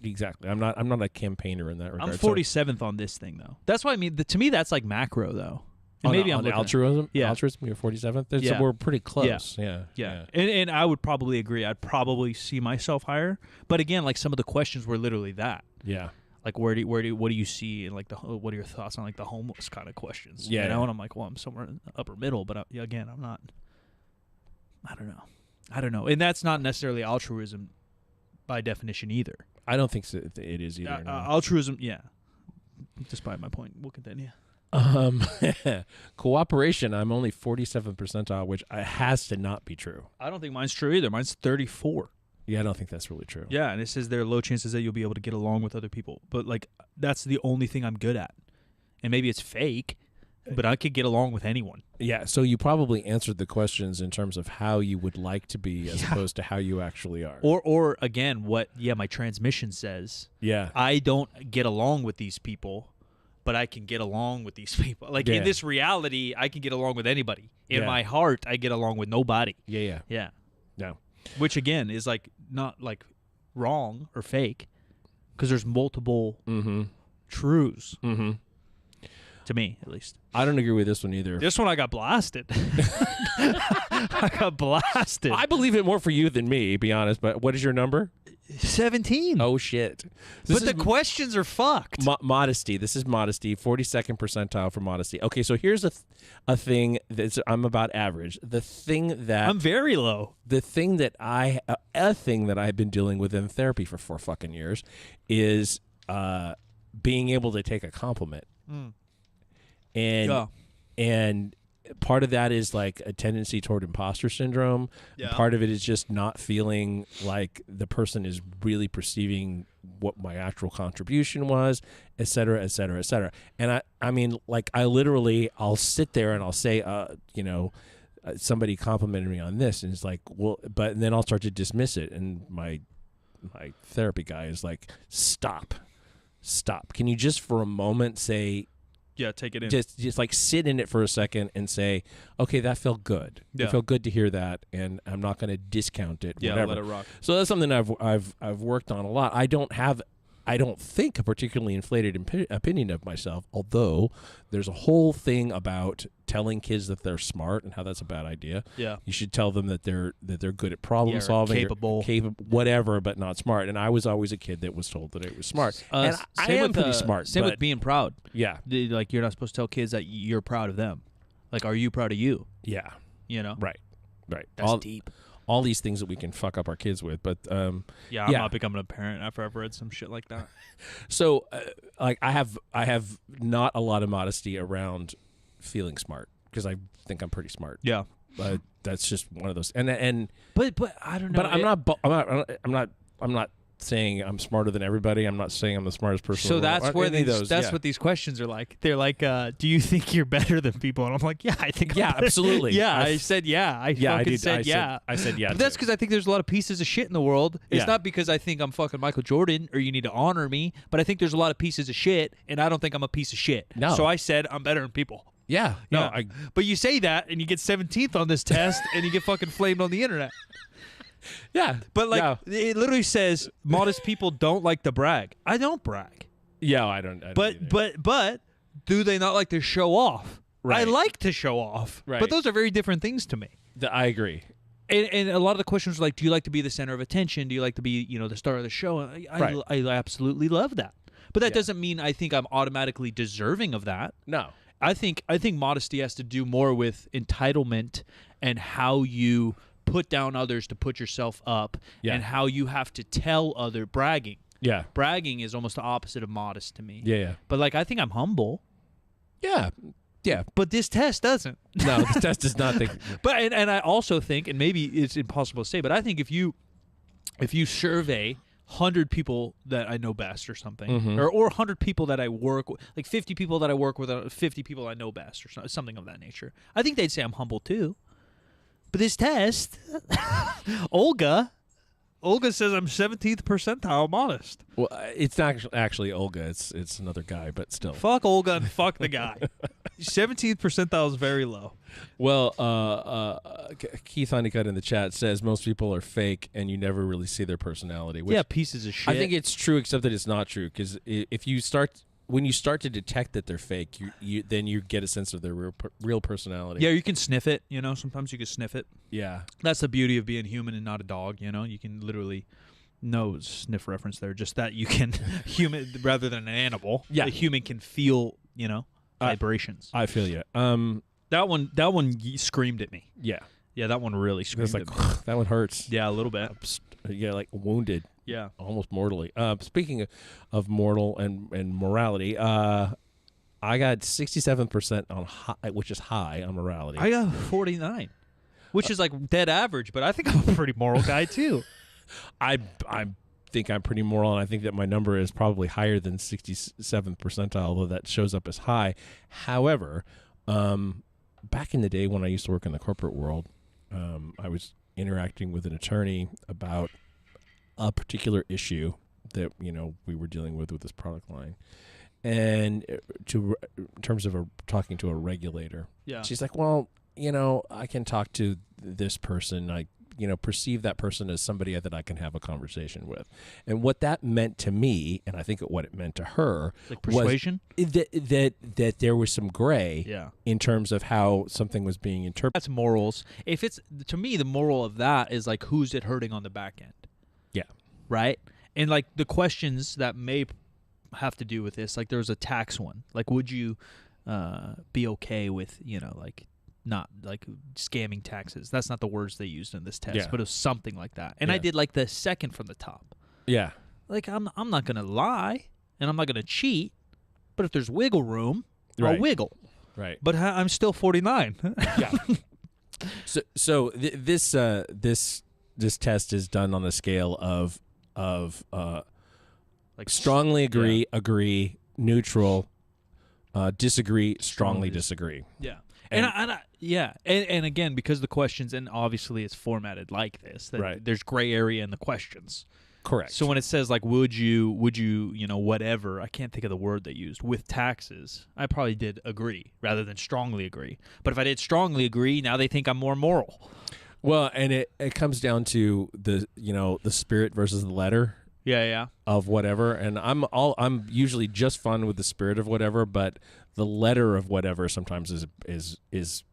Exactly. I'm not a campaigner in that regard. I'm 47th on this thing, though. That's why I mean. To me, that's like macro, though. And maybe I'm altruism. Yeah, altruism. You're 47th. So we're pretty close. Yeah. And I would probably agree. I'd probably see myself higher. But again, like some of the questions were literally that. Yeah. Like what do you see in like what are your thoughts on like the homeless kind of questions? Yeah. And I'm like, well, I'm somewhere in the upper middle, but again, I'm not. I don't know. And that's not necessarily altruism by definition either. I don't think so, it is either. No. Altruism, despite my point, we'll continue. Cooperation, I'm only 47th percentile, which has to not be true. I don't think mine's true either. Mine's 34. Yeah, I don't think that's really true. Yeah, and it says there are low chances that you'll be able to get along with other people. But, like, that's the only thing I'm good at. And maybe it's fake, but I could get along with anyone. Yeah, so you probably answered the questions in terms of how you would like to be as opposed to how you actually are. Or again, what my transmission says. Yeah. I don't get along with these people, but I can get along with these people. Like in this reality, I can get along with anybody. In my heart, I get along with nobody. Yeah. No. Which again is like not like wrong or fake, because there's multiple truths. Mm-hmm. To me, at least. I don't agree with this one either. This one I got blasted. I got blasted. I believe it more for you than me, be honest. But what is your number? 17. Oh, shit. But the questions are fucked. Modesty. This is modesty. 42nd percentile for modesty. Okay, so here's a thing that's I'm about average. The thing that... I'm very low. The thing that a thing that I've been dealing with in therapy for 4 fucking years is being able to take a compliment. And part of that is like a tendency toward imposter syndrome. Yeah. Part of it is just not feeling like the person is really perceiving what my actual contribution was, et cetera, et cetera, et cetera. And I mean, like I'll sit there and I'll say, somebody complimented me on this, and it's like, well, but then I'll start to dismiss it, and my therapy guy is like, stop. Can you just for a moment say? Yeah, take it in. Just like sit in it for a second and say, okay, that felt good. Yeah. It felt good to hear that, and I'm not going to discount it. Yeah, whatever. let it rock. So that's something I've worked on a lot. I don't think a particularly inflated opinion of myself, although there's a whole thing about telling kids that they're smart and how that's a bad idea. Yeah. You should tell them that they're good at problem solving, capable, whatever, but not smart. And I was always a kid that was told that it was smart. And I am pretty smart. Same with being proud. Yeah. Like you're not supposed to tell kids that you're proud of them. Like, are you proud of you? Yeah. You know? Right. That's deep. All these things that we can fuck up our kids with, but I'm not becoming a parent after I've read some shit like that. So, like I have not a lot of modesty around feeling smart because I think I'm pretty smart. Yeah. That's just one of those. And but I don't know. But I'm not saying I'm smarter than everybody. I'm not saying I'm the smartest person. So that's where what these questions are like. They're like, do you think you're better than people? And I'm like, yeah, I think. Yeah, absolutely. Yeah, I said yeah. I said yeah. I said yeah. But that's because I think there's a lot of pieces of shit in the world. It's not because I think I'm fucking Michael Jordan or you need to honor me, but I think there's a lot of pieces of shit, and I don't think I'm a piece of shit. No. So I said I'm better than people. Yeah. No. Yeah. But you say that, and you get 17th on this test, and you get fucking flamed on the internet. Yeah. But it literally says modest people don't like to brag. I don't brag. Yeah, I don't But do they not like to show off? Right. I like to show off. Right. But those are very different things to me. I agree. And a lot of the questions are like, do you like to be the center of attention? Do you like to be, the star of the show? I absolutely love that. But that doesn't mean I think I'm automatically deserving of that. No. I think modesty has to do more with entitlement and how you put down others to put yourself up, and how you have to tell other bragging. Yeah. Bragging is almost the opposite of modest to me. Yeah. But I think I'm humble. Yeah. Yeah. But this test doesn't. No, this test does not think. But and I also think, and maybe it's impossible to say, but I think if you survey 100 people that I know best or something, or 100 people that I work with, like 50 people that I work with, 50 people I know best or something of that nature, I think they'd say I'm humble too. But this test, Olga says I'm 17th percentile modest. Well, it's not actually Olga. It's another guy, but still. Fuck Olga and fuck the guy. 17th percentile is very low. Well, Keith Honeycutt in the chat says most people are fake and you never really see their personality. Which pieces of shit. I think it's true, except that it's not true. Because when you start to detect that they're fake, then you get a sense of their real personality. Yeah, you can sniff it. Sometimes you can sniff it. Yeah, that's the beauty of being human and not a dog. You can literally sniff reference there. Just that you can human rather than an animal. Yeah, a human can feel vibrations. I feel you. That one screamed at me. Yeah, that one really screamed at me. That one hurts. Yeah, a little bit. Yeah, like wounded. Yeah, almost mortally. Speaking of mortal and morality, I got 67% on high, which is high on morality. I got 49, which is like dead average. But I think I'm a pretty moral guy too. I think I'm pretty moral, and I think that my number is probably higher than 67th percentile, although that shows up as high. However, back in the day when I used to work in the corporate world, I was interacting with an attorney about a particular issue that we were dealing with this product line, and in terms of talking to a regulator, she's like, well, I can talk to this person, I perceive that person as somebody that I can have a conversation with. And what that meant to me, and I think what it meant to her, like persuasion, was that there was some gray in terms of how something was being interpreted. That's morals. If it's, to me, the moral of that is like, who's it hurting on the back end? Yeah. Right? And like the questions that may have to do with this, like there was a tax one. Like, would you be okay with, like, not like scamming taxes? That's not the words they used in this test, but it was something like that. And I did like the second from the top. Yeah. Like I'm not going to lie and I'm not going to cheat, but if there's wiggle room, I'll wiggle. Right. But I'm still 49. Yeah. So this test is done on a scale of like strongly agree, neutral, disagree, strongly disagree. Yeah. And again, because the questions, and obviously it's formatted like this, that there's gray area in the questions. Correct. So when it says like, would you, whatever, I can't think of the word they used, with taxes, I probably did agree rather than strongly agree. But if I did strongly agree, now they think I'm more moral. Well, and it comes down to the spirit versus the letter. Yeah. Of whatever, and I'm usually just fun with the spirit of whatever, but the letter of whatever sometimes is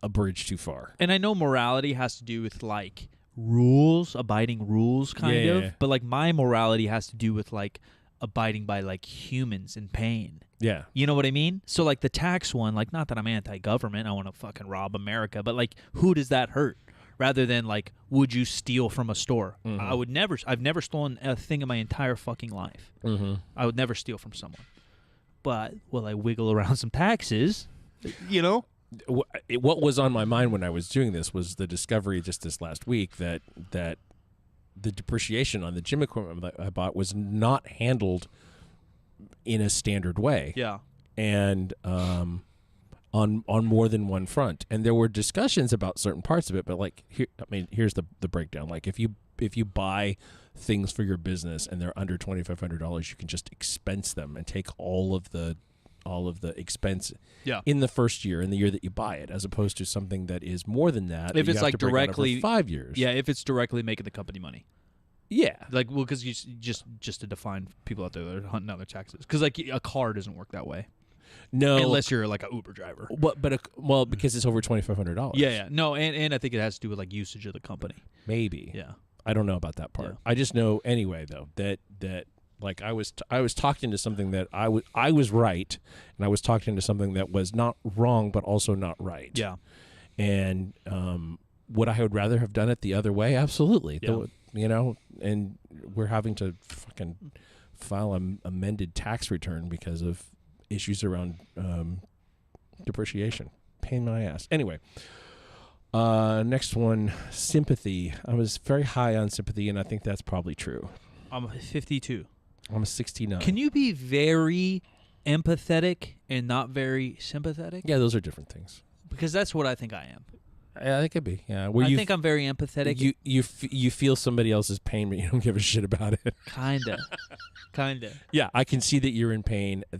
a bridge too far. And I know morality has to do with like rules, abiding rules, kind of. Yeah. But like my morality has to do with like abiding by like humans in pain. Yeah. You know what I mean? So like the tax one, like not that I'm anti-government, I want to fucking rob America, but like who does that hurt? Rather than like, would you steal from a store? Mm-hmm. I've never stolen a thing in my entire fucking life. Mm-hmm. I would never steal from someone. But will I wiggle around some taxes? what was on my mind when I was doing this was the discovery just this last week that the depreciation on the gym equipment that I bought was not handled in a standard way. Yeah. And on more than one front. And there were discussions about certain parts of it, but like here's the breakdown. Like if you buy things for your business and they're under $2,500, you can just expense them and take all of the expense in the first year, in the year that you buy it, as opposed to something that is more than that. If that it's you have like to break out directly over 5 years. Yeah, if it's directly making the company money. Yeah. Like, well, because you just to define people out there that are hunting out their taxes, because like a car doesn't work that way. No, unless you're like an Uber driver. Well, because it's over $2,500. Yeah. No, and I think it has to do with like usage of the company. Maybe. Yeah. I don't know about that part. Yeah. I just know anyway though that like I was talking to something that I was right, and I was talking to something that was not wrong but also not right. Yeah. And would I would rather have done it the other way? Absolutely. Yeah. And we're having to fucking file an amended tax return because of issues around depreciation. Pain in my ass. Anyway, next one, sympathy. I was very high on sympathy, and I think that's probably true. I'm 52. I'm a 69. Can you be very empathetic and not very sympathetic? Yeah, those are different things. Because that's what I think I am. Yeah, it could be. Yeah, I think I'm very empathetic. You feel somebody else's pain, but you don't give a shit about it. Kinda. Yeah, I can see that you're in pain. I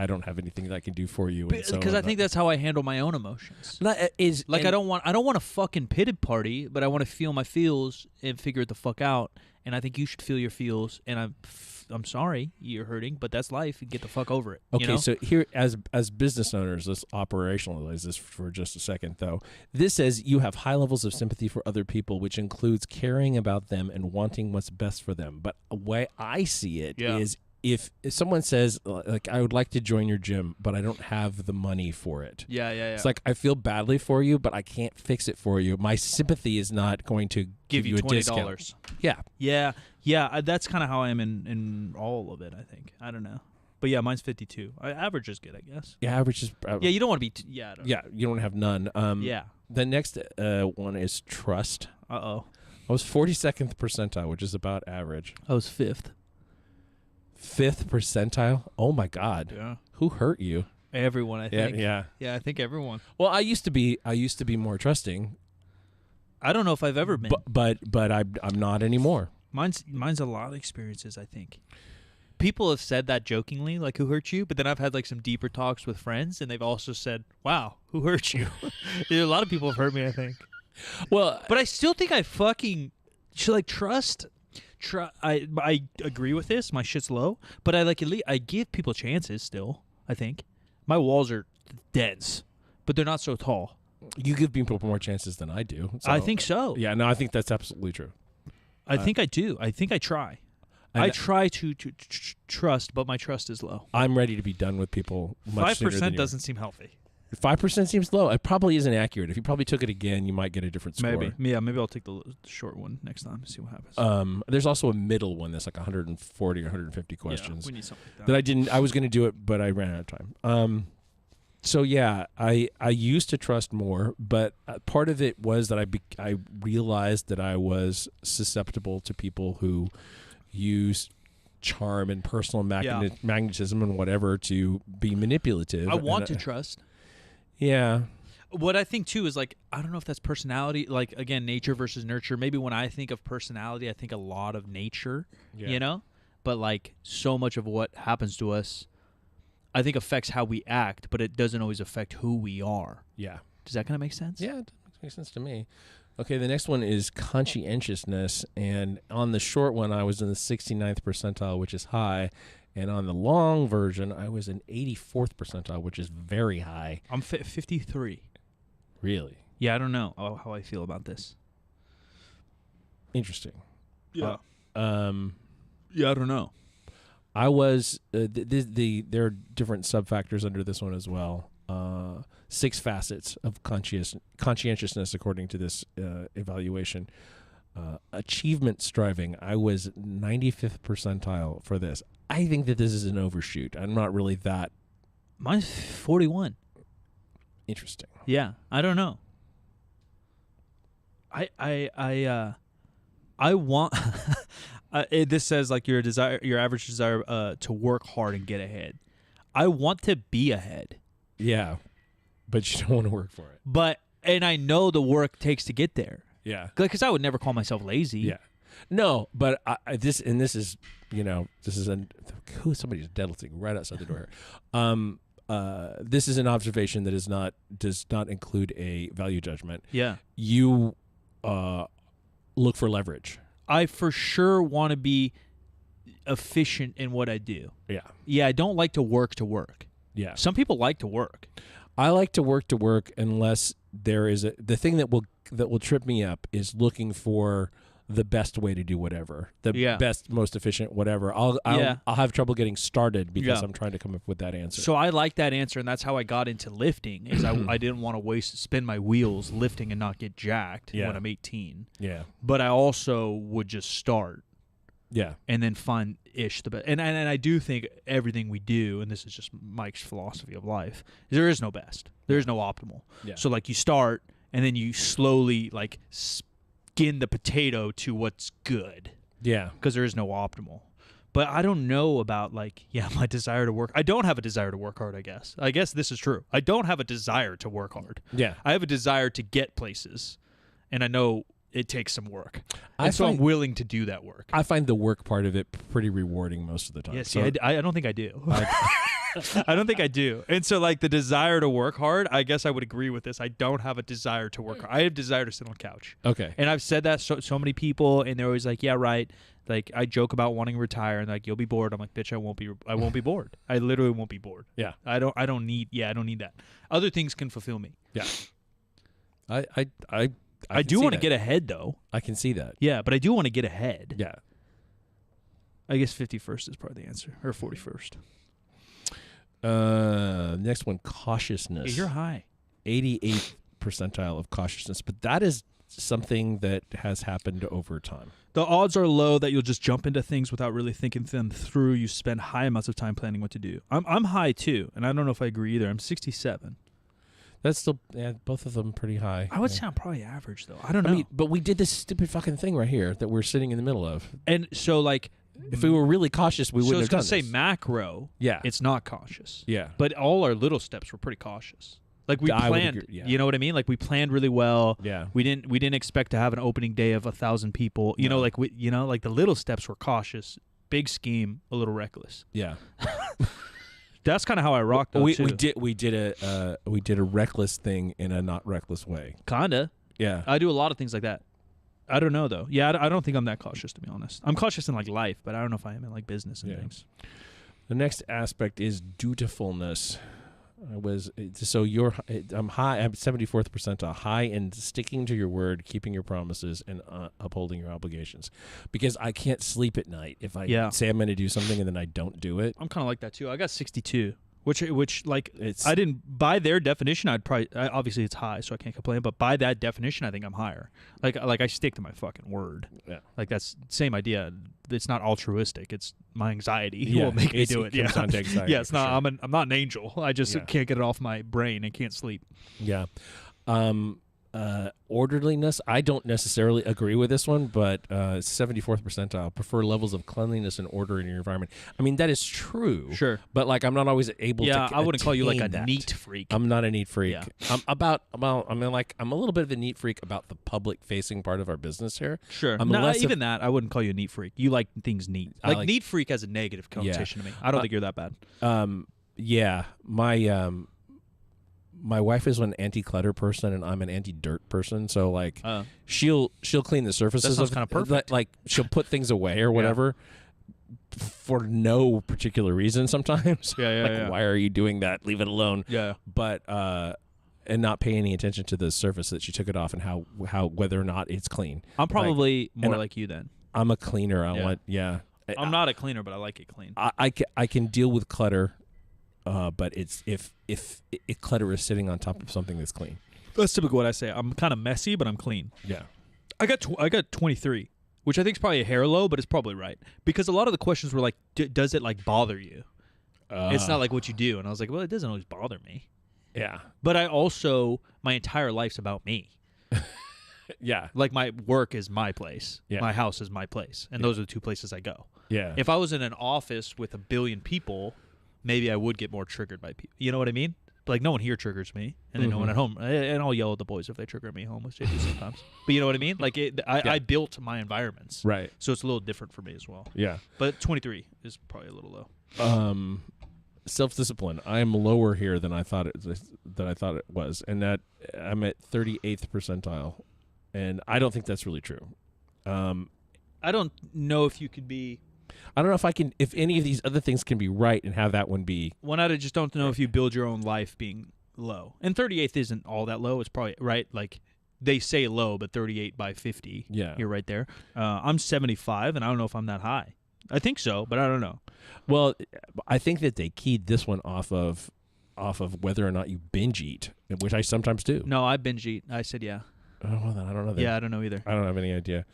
don't have anything that I can do for you. Because I think that's how I handle my own emotions. I don't want a fucking pity party, but I want to feel my feels and figure it the fuck out. And I think you should feel your feels. And I'm sorry you're hurting, but that's life. Get the fuck over it. Okay, so here, as business owners, let's operationalize this for just a second, though. This says you have high levels of sympathy for other people, which includes caring about them and wanting what's best for them. But the way I see it is if someone says, like, I would like to join your gym, but I don't have the money for it. Yeah. It's like, I feel badly for you, but I can't fix it for you. My sympathy is not going to give you a $20. discount. Yeah. Yeah. That's kind of how I am in all of it, I think. I don't know. But yeah, mine's 52. Average is good, I guess. Yeah, average is... yeah, you don't want to be... you don't have none. Yeah. The next one is trust. Uh-oh. I was 42nd percentile, which is about average. I was 5th. 5th percentile? Oh my God. Yeah. Who hurt you? Everyone, I think. Yeah. Yeah, I think everyone. Well, I used to be more trusting. I don't know if I've ever been. But I'm not anymore. Mine's a lot of experiences, I think. People have said that jokingly, like, who hurt you? But then I've had like some deeper talks with friends, and they've also said, wow, who hurt you? A lot of people have hurt me, I think. Well, but I still think I fucking should like trust. I agree with this. My shit's low, but I give people chances still. I think my walls are dense, but they're not so tall. You give people more chances than I do. So. I think so. Yeah, no, I think that's absolutely true. I think I do. I think I try. I try to trust, but my trust is low. I'm ready to be done with people. 5% doesn't seem healthy. 5% seems low. It probably isn't accurate. If you probably took it again, you might get a different score. Maybe I'll take the short one next time and see what happens. There's also a middle one that's like 140 or 150 questions. Yeah, we need something like that I was going to do it, but I ran out of time. So yeah, I used to trust more, but part of it was that I realized that I was susceptible to people who use charm and personal magnetism and whatever to be manipulative. I want to trust. Yeah. What I think too is like, I don't know if that's personality, like again, nature versus nurture. Maybe when I think of personality, I think a lot of nature, but like so much of what happens to us, I think affects how we act, but it doesn't always affect who we are. Yeah. Does that kind of make sense? Yeah, it makes sense to me. Okay, the next one is conscientiousness, and on the short one, I was in the 69th percentile, which is high, and on the long version, I was in 84th percentile, which is very high. I'm 53. Really? Yeah, I don't know how I feel about this. Interesting. Yeah. Yeah, I don't know. I was there are different sub-factors under this one as well. 6 facets of conscientiousness according to this evaluation. Achievement striving, I was 95th percentile for this. I think that this is an overshoot. I'm not really that. Mine's 41. Interesting. Yeah, I don't know. I want. This says like your average desire to work hard and get ahead. I want to be ahead. Yeah, but you don't want to work for it. And I know the work takes to get there. Yeah, because I would never call myself lazy. Yeah, no, but this is somebody's deadlifting right outside the door here. This is an observation that does not include a value judgment. Yeah, you look for leverage. I for sure want to be efficient in what I do. Yeah. Yeah, I don't like to work. Yeah. Some people like to work. I like to work unless there is the thing that will trip me up is looking for the best way to do whatever. Best, most efficient, whatever. I'll have trouble getting started because I'm trying to come up with that answer. So I like that answer, and that's how I got into lifting. Is I didn't want to spin my wheels lifting and not get jacked when I'm 18. Yeah. But I also would just start. Yeah. And then find the best. And I do think everything we do, and this is just Mike's philosophy of life, there is no best. There is no optimal. Yeah. So like you start, and then you slowly like skin the potato to what's good. Yeah. Because there is no optimal. But I don't know about my desire to work. I don't have a desire to work hard, I guess. I guess this is true. I don't have a desire to work hard. Yeah. I have a desire to get places. And I know it takes some work. So I'm willing to do that work. I find the work part of it pretty rewarding most of the time. Yeah, see, I don't think I do. I don't think I do. And so like the desire to work hard, I guess I would agree with this. I don't have a desire to work hard. I have desire to sit on the couch. Okay. And I've said that so many people, and they're always like, yeah, right. Like I joke about wanting to retire, and like, you'll be bored. I'm like, bitch, I won't be bored. I literally won't be bored. Yeah. I don't need that. Other things can fulfill me. Yeah. I do want to get ahead, though. I can see that. Yeah, but I do want to get ahead. Yeah. I guess 51st is probably the answer, or 41st. Next one, cautiousness. Yeah, you're high. 88th percentile of cautiousness, but that is something that has happened over time. The odds are low that you'll just jump into things without really thinking them through. You spend high amounts of time planning what to do. I'm high, too, and I don't know if I agree either. I'm 67. That's still, both of them pretty high. I would say I'm probably average, though. I don't know. But we did this stupid fucking thing right here that we're sitting in the middle of. And so, like, if we were really cautious, we wouldn't have done this. So I was going to say macro. Yeah. It's not cautious. Yeah. But all our little steps were pretty cautious. Like we planned, you know what I mean? Like we planned really well. Yeah. We didn't expect to have an opening day of 1,000 people. You know, like the little steps were cautious. Big scheme, a little reckless. Yeah. That's kind of how I rocked. Though, we did a reckless thing in a not reckless way. Kinda. Yeah. I do a lot of things like that. I don't know though. Yeah, I don't think I'm that cautious, to be honest. I'm cautious in like life, but I don't know if I am in like business and things. The next aspect is dutifulness. I'm high. I'm 74th percentile, high in sticking to your word, keeping your promises, and upholding your obligations. Because I can't sleep at night if I say I'm going to do something and then I don't do it. I'm kind of like that too. I got 62. Which like I didn't, by their definition, I'd probably, obviously it's high, so I can't complain, but by that definition I think I'm higher. Like I stick to my fucking word. Yeah. Like that's same idea. It's not altruistic. It's my anxiety will make me do it. It comes down to anxiety. Yeah, it's not I'm not an angel. I just can't get it off my brain and can't sleep. Yeah. Orderliness, I don't necessarily agree with this one, but 74th percentile, prefer levels of cleanliness and order in your environment. I mean, that is true. Sure. But like I'm not always able to I wouldn't call you like a neat freak. I'm not a neat freak. Yeah. I'm a little bit of a neat freak about the public facing part of our business here. Sure. Even that, I wouldn't call you a neat freak. You like things neat. Like neat freak has a negative connotation to me. I don't think you're that bad. Yeah. My wife is an anti-clutter person, and I'm an anti-dirt person. So like, she'll clean the surfaces. That sounds kind of perfect. Like she'll put things away or whatever for no particular reason. Sometimes, why are you doing that? Leave it alone. Yeah. But and not pay any attention to the surface that she took it off and how whether or not it's clean. I'm probably more like you then. I'm a cleaner. I'm not a cleaner, but I like it clean. I can deal with clutter. But it's if clutter is sitting on top of something that's clean. That's typically what I say. I'm kind of messy, but I'm clean. Yeah. I got 23, which I think is probably a hair low, but it's probably right. Because a lot of the questions were like, does it like bother you? It's not like what you do. And I was like, well, it doesn't always bother me. Yeah. But I also, my entire life's about me. Yeah. Like my work is my place. Yeah. My house is my place. And those are the two places I go. Yeah. If I was in an office with 1 billion people, maybe I would get more triggered by people. You know what I mean? Like no one here triggers me, and then no one at home. And I'll yell at the boys if they trigger me at home, which they do sometimes. But you know what I mean? Like I built my environments. Right. So it's a little different for me as well. Yeah. But 23 is probably a little low. Self-discipline. I am lower here than I thought it was, and that I'm at 38th percentile, and I don't think that's really true. I don't know if you could be. I don't know if any of these other things can be right and have that one be. One I just don't know if you build your own life being low. And 38th isn't all that low. It's probably right. Like they say low, but 38 by 50. Yeah, you're right there. I'm 75, and I don't know if I'm that high. I think so, but I don't know. Well, I think that they keyed this one off of whether or not you binge eat, which I sometimes do. No, I binge eat. I said yeah. Oh, well, then I don't know. Yeah, I don't know either. I don't have any idea.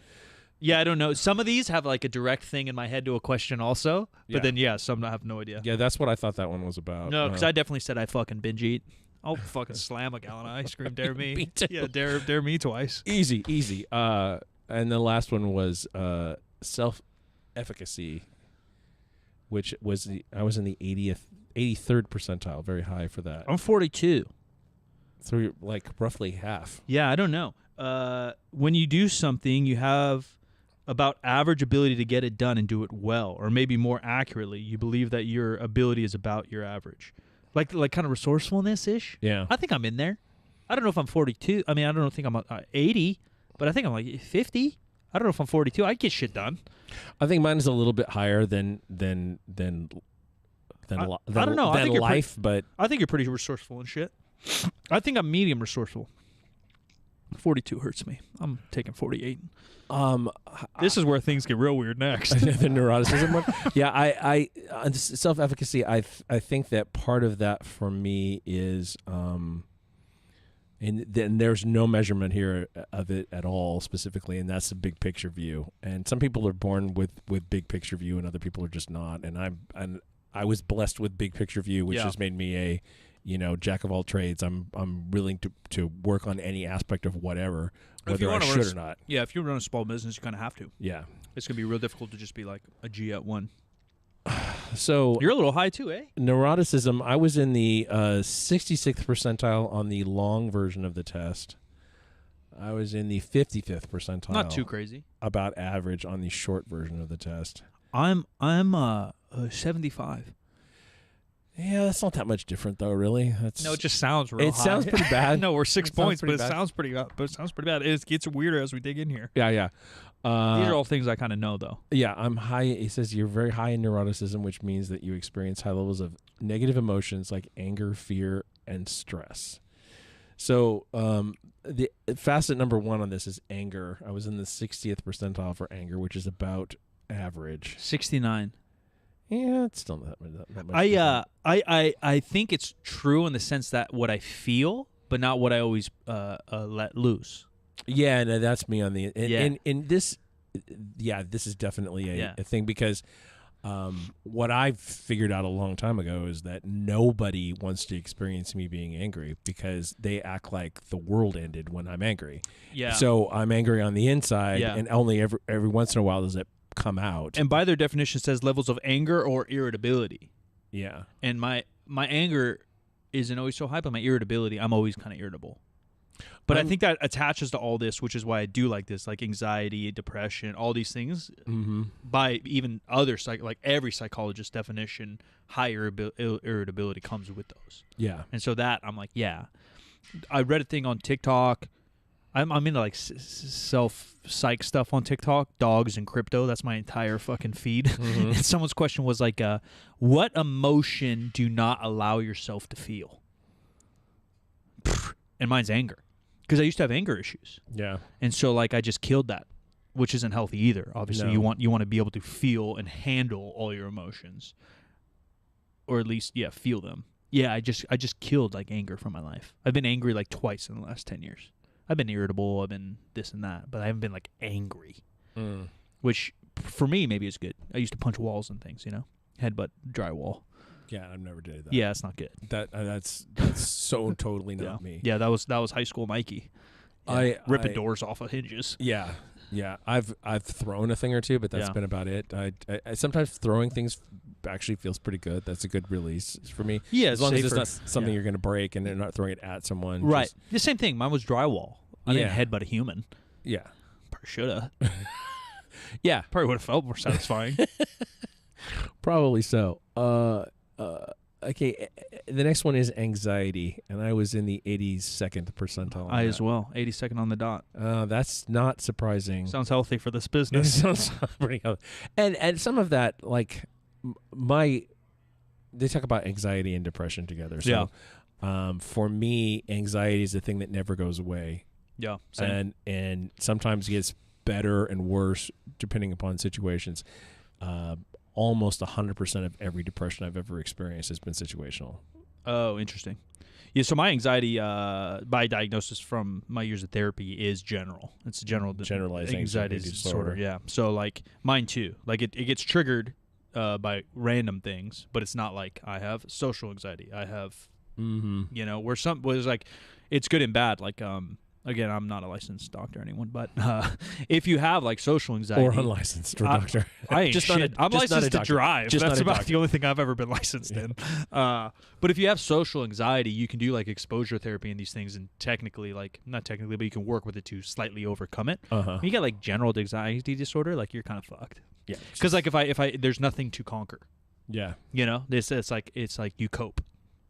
Yeah, I don't know. Some of these have like a direct thing in my head to a question also, but then some I have no idea. Yeah, that's what I thought that one was about. No, because I definitely said I fucking binge eat. I'll fucking slam a gallon of ice cream. Dare me. Me too. Yeah, dare me twice. Easy. And the last one was self-efficacy, which was I was in the 83rd percentile, very high for that. I'm 42. So you're like roughly half. Yeah, I don't know. When you do something, you have about average ability to get it done and do it well, or maybe more accurately, you believe that your ability is about your average. Like kind of resourcefulness-ish? Yeah. I think I'm in there. I don't know if I'm 42. I mean, I don't think I'm 80, but I think I'm like 50. I don't know if I'm 42. I get shit done. I think mine is a little bit higher than I don't know. I think life, but I think you're pretty resourceful and shit. I think I'm medium resourceful. 42 hurts me. I'm taking 48. This is where things get real weird next. The neuroticism one. Yeah, I self-efficacy. I think that part of that for me is, and then there's no measurement here of it at all specifically, and that's the big picture view. And some people are born with big picture view, and other people are just not. And I was blessed with big picture view, which has made me a jack of all trades. I'm willing to work on any aspect of whatever, whether I should or not. Yeah, if you run a small business, you kind of have to. Yeah. It's going to be real difficult to just be like a G at one. So you're a little high too, eh? Neuroticism, I was in the 66th percentile on the long version of the test. I was in the 55th percentile. Not too crazy. About average on the short version of the test. I'm 75. Yeah, that's not that much different, though. Really, no, it just sounds real. It high. sounds pretty bad. No, we're 6 points, but it bad. sounds pretty. But it sounds pretty bad. It gets weirder as we dig in here. Yeah. These are all things I kind of know, though. Yeah, I'm high. It says you're very high in neuroticism, which means that you experience high levels of negative emotions like anger, fear, and stress. So the facet number 1 on this is anger. I was in the 60th percentile for anger, which is about average. 69. Yeah, it's still not much. I think it's true in the sense that what I feel, but not what I always let loose. Yeah, no, that's me on the and this. Yeah, this is definitely a thing because what I've figured out a long time ago is that nobody wants to experience me being angry because they act like the world ended when I'm angry. Yeah. So I'm angry on the inside, and only every once in a while does it come out. And by their definition says levels of anger or irritability. Yeah. And my anger isn't always so high, but my irritability, I'm always kind of irritable. But I think that attaches to all this, which is why I do like this, like anxiety, depression, all these things. Mm-hmm. By even other like every psychologist's definition, high irritability comes with those. Yeah. And so that I'm like, yeah. I read a thing on TikTok. I'm into like self-psych stuff on TikTok, dogs and crypto. That's my entire fucking feed. Mm-hmm. And someone's question was like, what emotion do you not allow yourself to feel? And mine's anger. Because I used to have anger issues. Yeah. And so like I just killed that, which isn't healthy either. Obviously, No. you want to be able to feel and handle all your emotions. Or at least, feel them. Yeah, I just killed like anger from my life. I've been angry like twice in the last 10 years. I've been irritable, I've been this and that, but I haven't been like angry, which for me maybe is good. I used to punch walls and things, headbutt drywall. Yeah, I've never did that. Yeah, it's not good. That's so totally not me. Yeah, that was high school Mikey. Yeah, ripping doors off of hinges. Yeah. Yeah, I've thrown a thing or two, but that's been about it. I sometimes throwing things actually feels pretty good. That's a good release for me. Yeah, as long safer. as it's not something you're going to break and they're not throwing it at someone. Right. The same thing. Mine was drywall. I didn't headbutt a human. Yeah. Probably should have. Yeah. Probably would have felt more satisfying. Probably so. Okay, the next one is anxiety, and I was in the 82nd percentile. I as well, 82nd on the dot. That's not surprising. Sounds healthy for this business. Sounds pretty healthy. And some of that, like they talk about anxiety and depression together. So, for me, anxiety is the thing that never goes away. Yeah, same. And sometimes gets better and worse depending upon situations. Almost 100% of every depression I've ever experienced has been situational. Oh, interesting. Yeah, so my anxiety, by diagnosis from my years of therapy, is general. It's a generalized anxiety disorder. Yeah, so like mine too. Like it gets triggered by random things, but it's not like I have social anxiety. I have, where it's like it's good and bad. Like again, I'm not a licensed doctor or anyone, but if you have like social anxiety or unlicensed doctor, I ain't just shit. I'm licensed to drive. That's about doctor. the only thing I've ever been licensed in. But if you have social anxiety, you can do like exposure therapy and these things, and technically, like not technically, but you can work with it to slightly overcome it. When you get like general anxiety disorder, like you're kind of fucked. Yeah, because like if I there's nothing to conquer. Yeah, it's like you cope.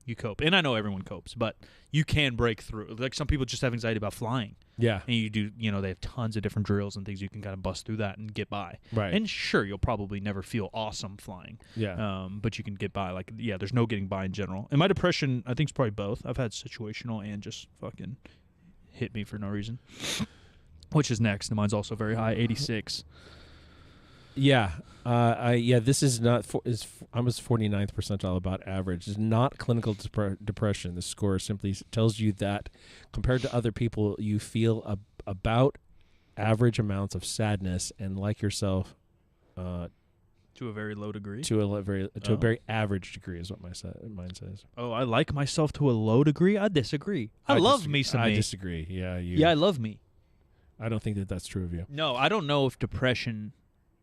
You cope. And I know everyone copes, but you can break through. Like some people just have anxiety about flying. Yeah. And you do, they have tons of different drills and things you can kind of bust through that and get by. Right. And sure, you'll probably never feel awesome flying. Yeah. But you can get by. Like, yeah, there's no getting by in general. And my depression, I think, is probably both. I've had situational and just fucking hit me for no reason. Which is next. And mine's also very high, 86. Yeah. This is not I was 49th percentile about average. It's not clinical depression. The score simply tells you that compared to other people, you feel about average amounts of sadness and like yourself to a very low degree. To a very average degree is what mine says. Oh, I like myself to a low degree? I disagree. I love me some me. I disagree. Yeah, Yeah, I love me. I don't think that's true of you. No, I don't know if depression...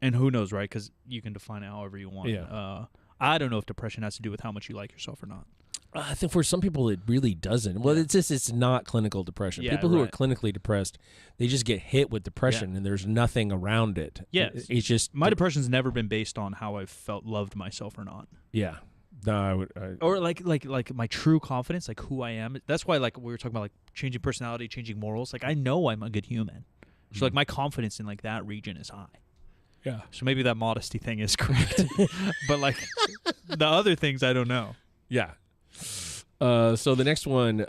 And who knows, right? Because you can define it however you want. Yeah. I don't know if depression has to do with how much you like yourself or not. I think for some people it really doesn't. Well, it's not clinical depression. Yeah, people who are clinically depressed, they just get hit with depression and there's nothing around it. Yeah. It's just... My depression's never been based on how I loved myself or not. Yeah. No, or like my true confidence, like who I am. That's why like we were talking about like changing personality, changing morals. Like I know I'm a good human. So like my confidence in like that region is high. Yeah. So maybe that modesty thing is correct. But like the other things I don't know. Yeah. So the next one,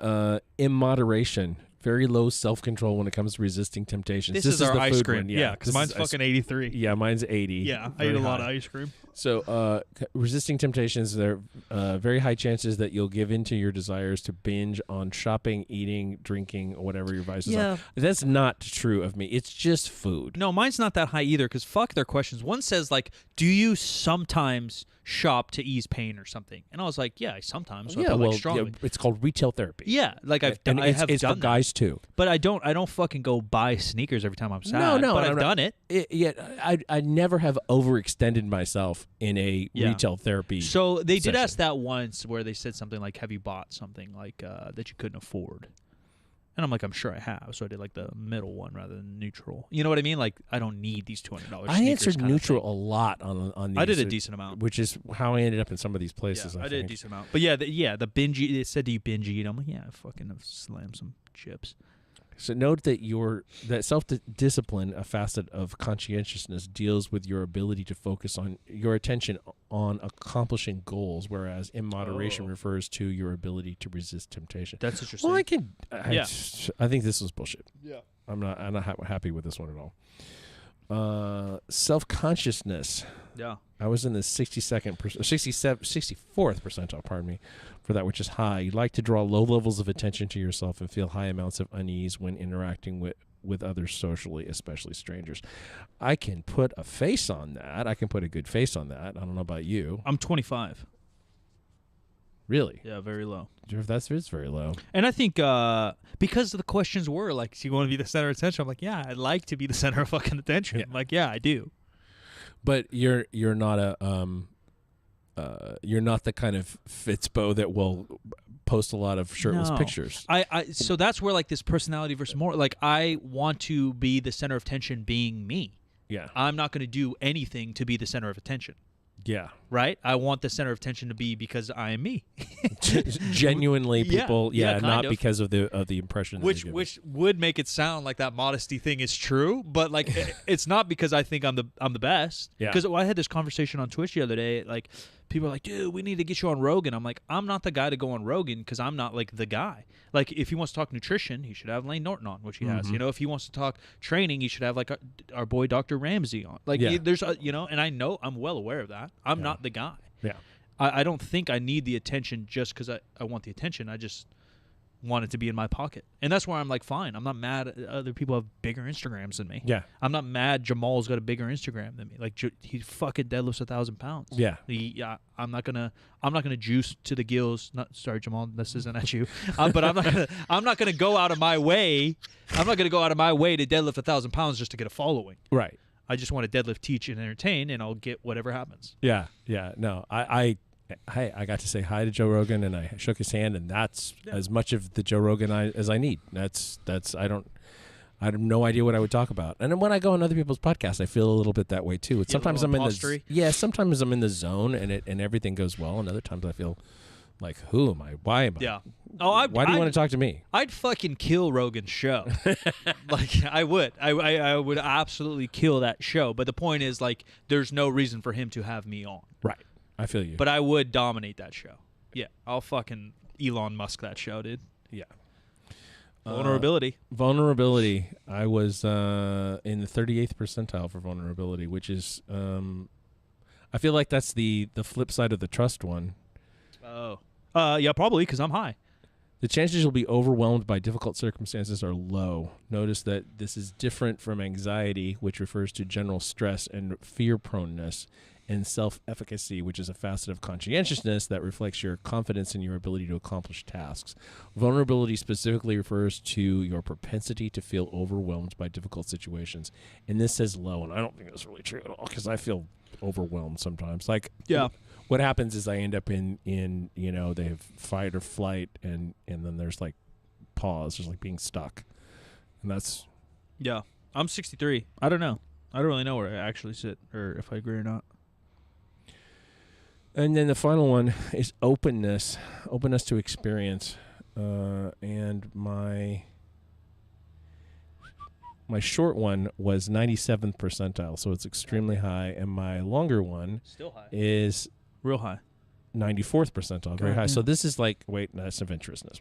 immoderation. Very low self-control when it comes to resisting temptations. This is our the ice food cream. one. Yeah, because mine's fucking 83. Yeah, mine's 80. Yeah, I eat a lot of ice cream. So resisting temptations, there are very high chances that you'll give in to your desires to binge on shopping, eating, drinking, or whatever your vices are. That's not true of me. It's just food. No, mine's not that high either because fuck their questions. One says like, do you sometimes shop to ease pain or something? And I was like, yeah, sometimes. So it's called retail therapy. Yeah, like I have done for guys too. But I don't fucking go buy sneakers every time I'm sad. No, but I've done it. I never have overextended myself in a retail therapy. So they did ask that once where they said something like, have you bought something like that you couldn't afford? And I'm like, I'm sure I have. So I did like the middle one rather than neutral. You know what I mean? Like I don't need these $200. I answered neutral a lot on these. I did a decent amount, which is how I ended up in some of these places. I did a decent amount. But the binge. It said, do you binge eat? I'm like, yeah, I fucking slam some chips. So note that that self-discipline, a facet of conscientiousness, deals with your ability to focus on your attention on accomplishing goals, whereas immoderation refers to your ability to resist temptation. That's interesting. Well, I think this was bullshit. Yeah. I'm not happy with this one at all. Self-consciousness. Yeah. I was in the 64th percentile, pardon me, for that, which is high. You like to draw low levels of attention to yourself and feel high amounts of unease when interacting with others socially, especially strangers. I can put a face on that. I can put a good face on that. I don't know about you. I'm 25. Really? Yeah, very low. That's very low. And I think because the questions were like, "Do you want to be the center of attention?" I'm like, "Yeah, I'd like to be the center of fucking attention." Yeah. I'm like, "Yeah, I do." But you're not you're not the kind of Fitzbo that will post a lot of shirtless pictures. So that's where like this personality versus more like I want to be the center of attention being me. Yeah. I'm not going to do anything to be the center of attention. Yeah. Right? I want the center of attention to be because I am me. Genuinely people not of. because of the impression which would make it sound like that modesty thing is true, but like it's not because I think I'm the best. Yeah. Because I had this conversation on Twitch the other day, like people are like, "Dude, we need to get you on Rogan." I'm like, "I'm not the guy to go on Rogan because I'm not like the guy." Like if he wants to talk nutrition, he should have Lane Norton on, which he has. You know, if he wants to talk training, he should have like our boy Dr. Ramsey on. Like there's and I know I'm well aware of that. I'm not the guy. Yeah. I don't think I need the attention just because I want the attention. I just want it to be in my pocket. And that's where I'm like, fine. I'm not mad at other people have bigger Instagrams than me. Yeah. I'm not mad Jamal's got a bigger Instagram than me. Like he fucking deadlifts 1,000 pounds. Yeah. I'm not gonna juice to the gills. Sorry, Jamal, this isn't at you. But I'm not gonna go out of my way. I'm not gonna go out of my way to deadlift 1,000 pounds just to get a following. Right. I just want to deadlift, teach, and entertain, and I'll get whatever happens. Yeah. Yeah. No, I got to say hi to Joe Rogan, and I shook his hand, and that's as much of the Joe Rogan as I need. That's I have no idea what I would talk about. And then when I go on other people's podcasts, I feel a little bit that way too. Sometimes I'm sometimes I'm in the zone, and everything goes well, and other times I feel like, who am I? Why am I? Yeah. Why do you want to talk to me? I'd fucking kill Rogan's show. Like I would. I would absolutely kill that show. But the point is, like, there's no reason for him to have me on. Right. I feel you. But I would dominate that show. Yeah. I'll fucking Elon Musk that show, dude. Yeah. Vulnerability. Vulnerability. I was in the 38th percentile for vulnerability, which is I feel like that's the flip side of the trust one. Oh. Yeah, probably because I'm high. The chances you'll be overwhelmed by difficult circumstances are low. Notice that this is different from anxiety, which refers to general stress and fear proneness, and self-efficacy, which is a facet of conscientiousness that reflects your confidence in your ability to accomplish tasks. Vulnerability specifically refers to your propensity to feel overwhelmed by difficult situations. And this says low, and I don't think that's really true at all because I feel overwhelmed sometimes. Like, what happens is I end up in they have fight or flight, and then there's like pause, there's like being stuck. And that's... Yeah. I'm 63. I don't know. I don't really know where I actually sit or if I agree or not. And then the final one is openness to experience. And my short one was 97th percentile, so it's extremely high. And my longer one still high. Is real high, 94th percentile, very high. So this is like, that's adventurousness.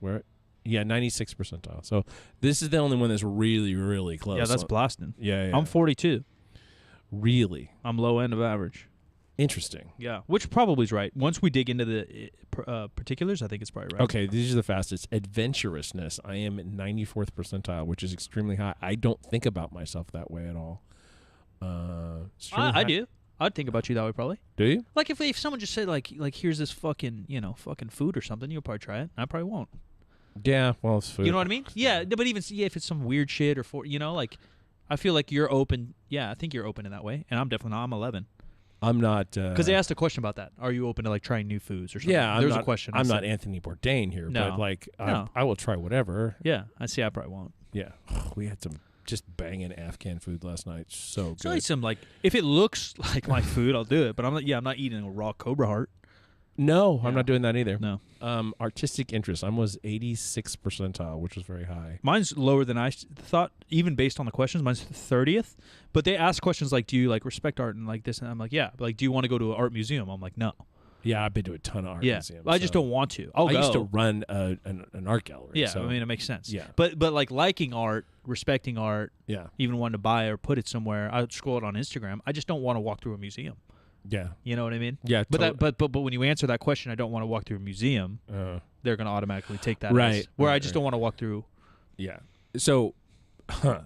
96th percentile. So this is the only one that's really, really close. Yeah, that's blasting. Yeah. I'm 42. Really? I'm low end of average. Interesting. Yeah, which probably is right. Once we dig into the particulars, I think it's probably right. Okay, these are the facets. Adventurousness. I am at 94th percentile, which is extremely high. I don't think about myself that way at all. I do. I'd think about you that way probably. Do you? Like if someone just said like here's this fucking food or something, you'll probably try it. I probably won't. Yeah, well, it's food. You know what I mean? Yeah, but even if it's some weird shit or like I feel like you're open. Yeah, I think you're open in that way, and I'm definitely not. I'm 11. I'm not... Because they asked a question about that. Are you open to, like, trying new foods or something? Yeah, there's a question. I'm not Anthony Bourdain here, no. but, like, no. I will try whatever. Yeah, I probably won't. Yeah. We had some just banging Afghan food last night. So good. So like some, like, if it looks like my food, I'll do it. But I'm not eating a raw Cobra Heart. No, I'm not doing that either. No. Artistic interest. I was 86th percentile, which was very high. Mine's lower than I thought, even based on the questions. Mine's 30th. But they ask questions like, do you like respect art and like this? And I'm like, yeah. But like, do you want to go to an art museum? I'm like, no. Yeah, I've been to a ton of art museums. I just don't want to. I used to run an art gallery. Yeah, so. I mean, it makes sense. Yeah. But like liking art, respecting art, even wanting to buy or put it somewhere, I scroll it on Instagram. I just don't want to walk through a museum. Yeah. You know what I mean? Yeah. But when you answer that question, I don't want to walk through a museum. They're going to automatically take that right. I just don't want to walk through. Yeah. So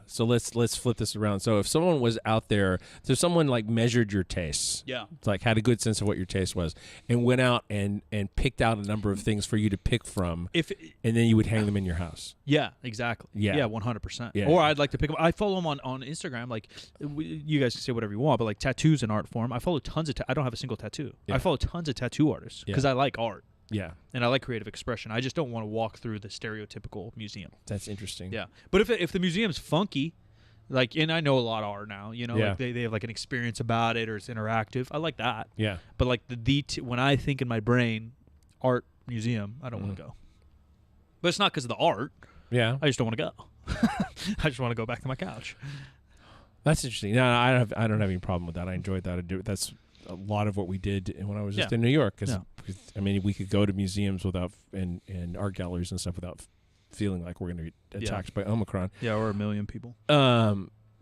So let's flip this around. So if someone was out there, so someone like measured your tastes, like had a good sense of what your taste was, and went out and picked out a number of things for you to pick from, and then you would hang them in your house. Yeah, exactly. Yeah, 100%. Yeah. Or I'd like to pick them. I follow them on Instagram. Like, you guys can say whatever you want, but like tattoos in art form. I follow tons of. I don't have a single tattoo. I follow tons of tattoo artists because I like art. Yeah. And I like creative expression. I just don't want to walk through the stereotypical museum. That's interesting. Yeah. But if the museum's funky, like, and I know a lot are now, you know, like they have like an experience about it or it's interactive. I like that. Yeah. But like when I think in my brain, art museum, I don't want to go. But it's not because of the art. Yeah. I just don't want to go. I just want to go back to my couch. That's interesting. No, I don't have any problem with that. I enjoyed that. That's a lot of what we did when I was just in New York. Because I mean, we could go to museums without and art galleries and stuff without feeling like we're going to get attacked by Omicron. Yeah, or a million people.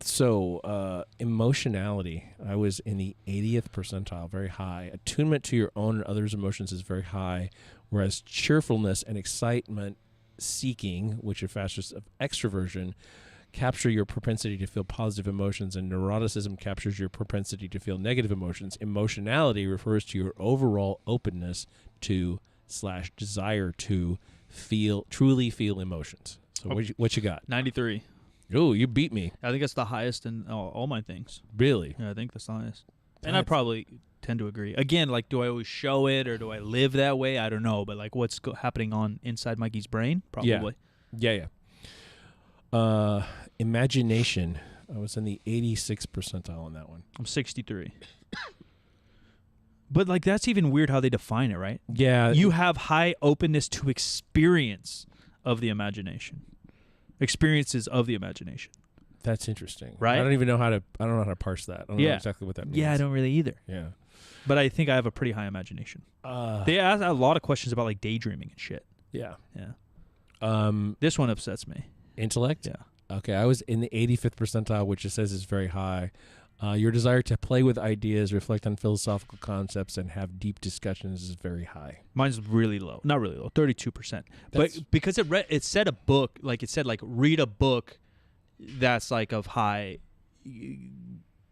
So emotionality, I was in the 80th percentile, very high. Attunement to your own and others' emotions is very high, whereas cheerfulness and excitement seeking, which are facets of extroversion, capture your propensity to feel positive emotions, and neuroticism captures your propensity to feel negative emotions. Emotionality refers to your overall openness to / desire to truly feel emotions. So what you got? 93. Oh, you beat me. I think that's the highest in all my things. Really? Yeah, I think that's the highest. And I probably tend to agree. Again, like, do I always show it or do I live that way? I don't know. But like, what's happening on inside Mikey's brain? Probably. Yeah. Imagination. I was in the 86th percentile on that one. I'm 63. But like, that's even weird how they define it, right? Yeah. You have high openness to experience of the imagination. Experiences of the imagination. That's interesting. Right? I don't know how to parse that. I don't know exactly what that means. Yeah, I don't really either. Yeah. But I think I have a pretty high imagination. They ask a lot of questions about like daydreaming and shit. Yeah. Yeah. This one upsets me. Intellect? Yeah. Okay, I was in the 85th percentile, which it says is very high. Your desire to play with ideas, reflect on philosophical concepts, and have deep discussions is very high. Mine's really low. Not really low, 32%. But because it said a book, like it said like read a book that's like of high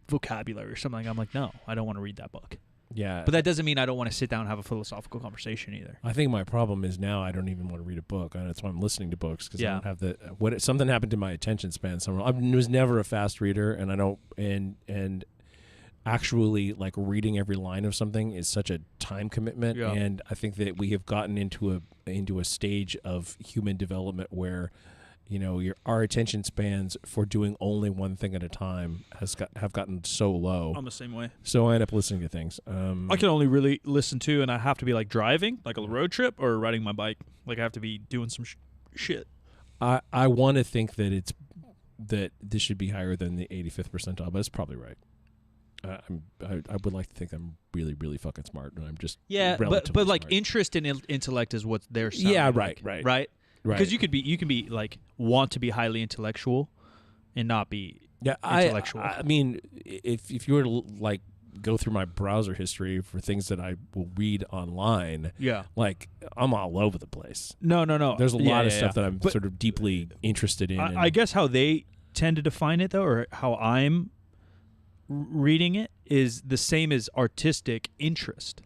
vocabulary or something. I'm like, no, I don't want to read that book. Yeah. But that doesn't mean I don't want to sit down and have a philosophical conversation either. I think my problem is now I don't even want to read a book. And that's why I'm listening to books, because I don't have something happened to my attention span somewhere. I was never a fast reader, and I don't and actually like reading every line of something is such a time commitment. Yeah. And I think that we have gotten into a stage of human development where, you know, our attention spans for doing only one thing at a time have gotten so low. I'm the same way. So I end up listening to things. I can only really listen to, and I have to be like driving, like a road trip, or riding my bike. Like I have to be doing some shit. I want to think that that this should be higher than the 85th percentile, but it's probably right. I would like to think I'm really, really fucking smart, and I'm just but like smart. Interest in intellect is what they're saying. Yeah, right. Right. Because you can be like want to be highly intellectual and not be intellectual. I mean, if you were to like go through my browser history for things that I will read online, like I'm all over the place. No. There's a lot of stuff that I'm sort of deeply interested in. I guess how they tend to define it, though, or how I'm reading it, is the same as artistic interest.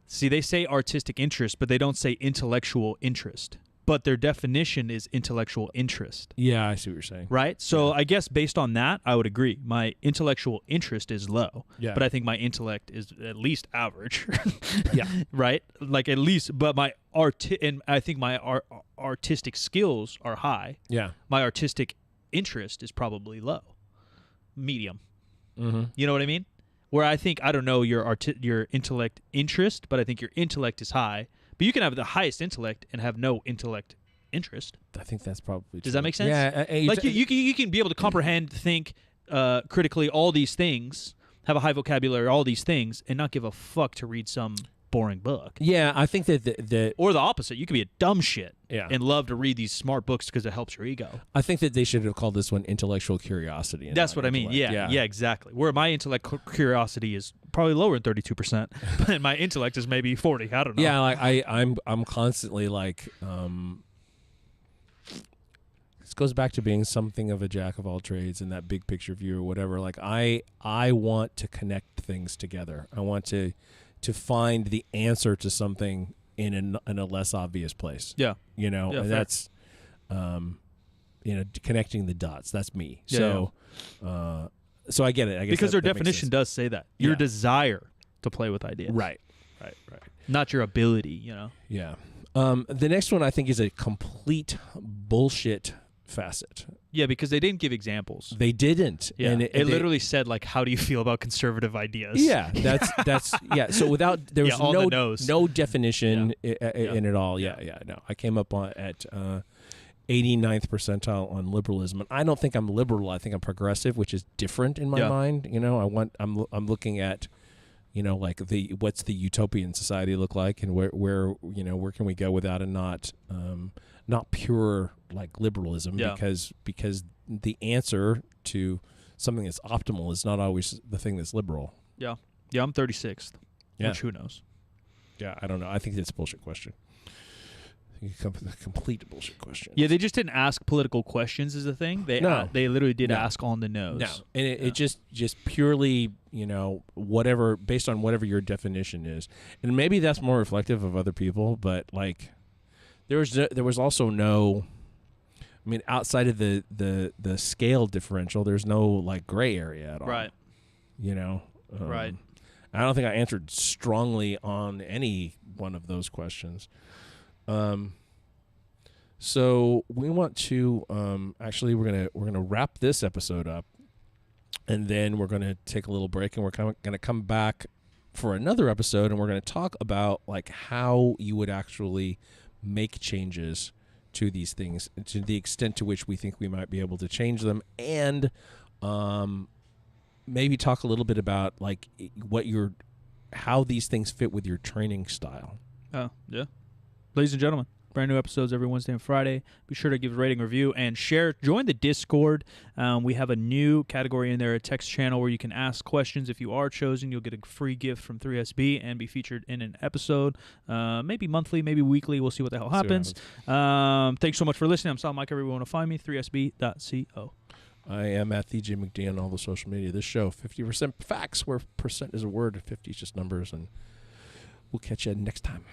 See, they say artistic interest, but they don't say intellectual interest. But their definition is intellectual interest. Yeah, I see what you're saying. Right? So I guess based on that, I would agree. My intellectual interest is low. Yeah. But I think my intellect is at least average. Yeah. Right? Like at least, but and I think my artistic skills are high. Yeah. My artistic interest is probably low. Medium. Mm-hmm. You know what I mean? Where I think, I don't know your intellect interest, but I think your intellect is high. But you can have the highest intellect and have no intellect interest. I think that's probably true. Does that make sense? Yeah. Like you can be able to comprehend, think critically, all these things, have a high vocabulary, all these things, and not give a fuck to read some boring book. Yeah, I think that or the opposite. You could be a dumb shit and love to read these smart books because it helps your ego. I think that they should have called this one intellectual curiosity. That's what I mean. Yeah, exactly. Where my intellectual curiosity is probably lower than 32%, but my intellect is maybe 40. I don't know. Yeah, like I'm constantly like this goes back to being something of a jack of all trades in that big picture view or whatever. Like I want to connect things together. I want to find the answer to something in a less obvious place. Yeah. And that's, connecting the dots. That's me. Yeah, so I get it. I guess because their definition does say that. Your desire to play with ideas. Right. Not your ability, Yeah. The next one I think is a complete bullshit facet. Yeah, because they didn't give examples. They didn't. Yeah. And it literally said, like, how do you feel about conservative ideas? Yeah, that's yeah. So there was no definition in it all. Yeah. No, I came up at 89th percentile on liberalism, and I don't think I'm liberal. I think I'm progressive, which is different in my mind. I'm looking at, like what's the utopian society look like, and where can we go without a not pure like liberalism, because the answer to something that's optimal is not always the thing that's liberal. Yeah, I'm 36th. Yeah, which who knows? Yeah, I don't know. I think it's a bullshit question. I think it's a complete bullshit question. Yeah, they just didn't ask political questions is the thing. They literally did ask on the nose. No, and it just purely, whatever, based on whatever your definition is. And maybe that's more reflective of other people, but like there was also no, I mean, outside of the scale differential, there's no like gray area at all. Right. Right. I don't think I answered strongly on any one of those questions. So we want to actually we're gonna wrap this episode up, and then we're gonna take a little break, and we're gonna come back for another episode, and we're gonna talk about like how you would actually make changes to these things, to the extent to which we think we might be able to change them, and maybe talk a little bit about like how these things fit with your training style. Oh yeah. Ladies and gentlemen, brand new episodes every Wednesday and Friday. Be sure to give a rating, review, and share. Join the Discord. We have a new category in there, a text channel where you can ask questions. If you are chosen, you'll get a free gift from 3SB and be featured in an episode, maybe monthly, maybe weekly. We'll see what the hell happens. Thanks so much for listening. I'm Sal Mike. Everyone want to find me, 3sb.co. I am at the Jim McDonald on all the social media. This show, 50% facts, where percent is a word, 50 is just numbers, and we'll catch you next time.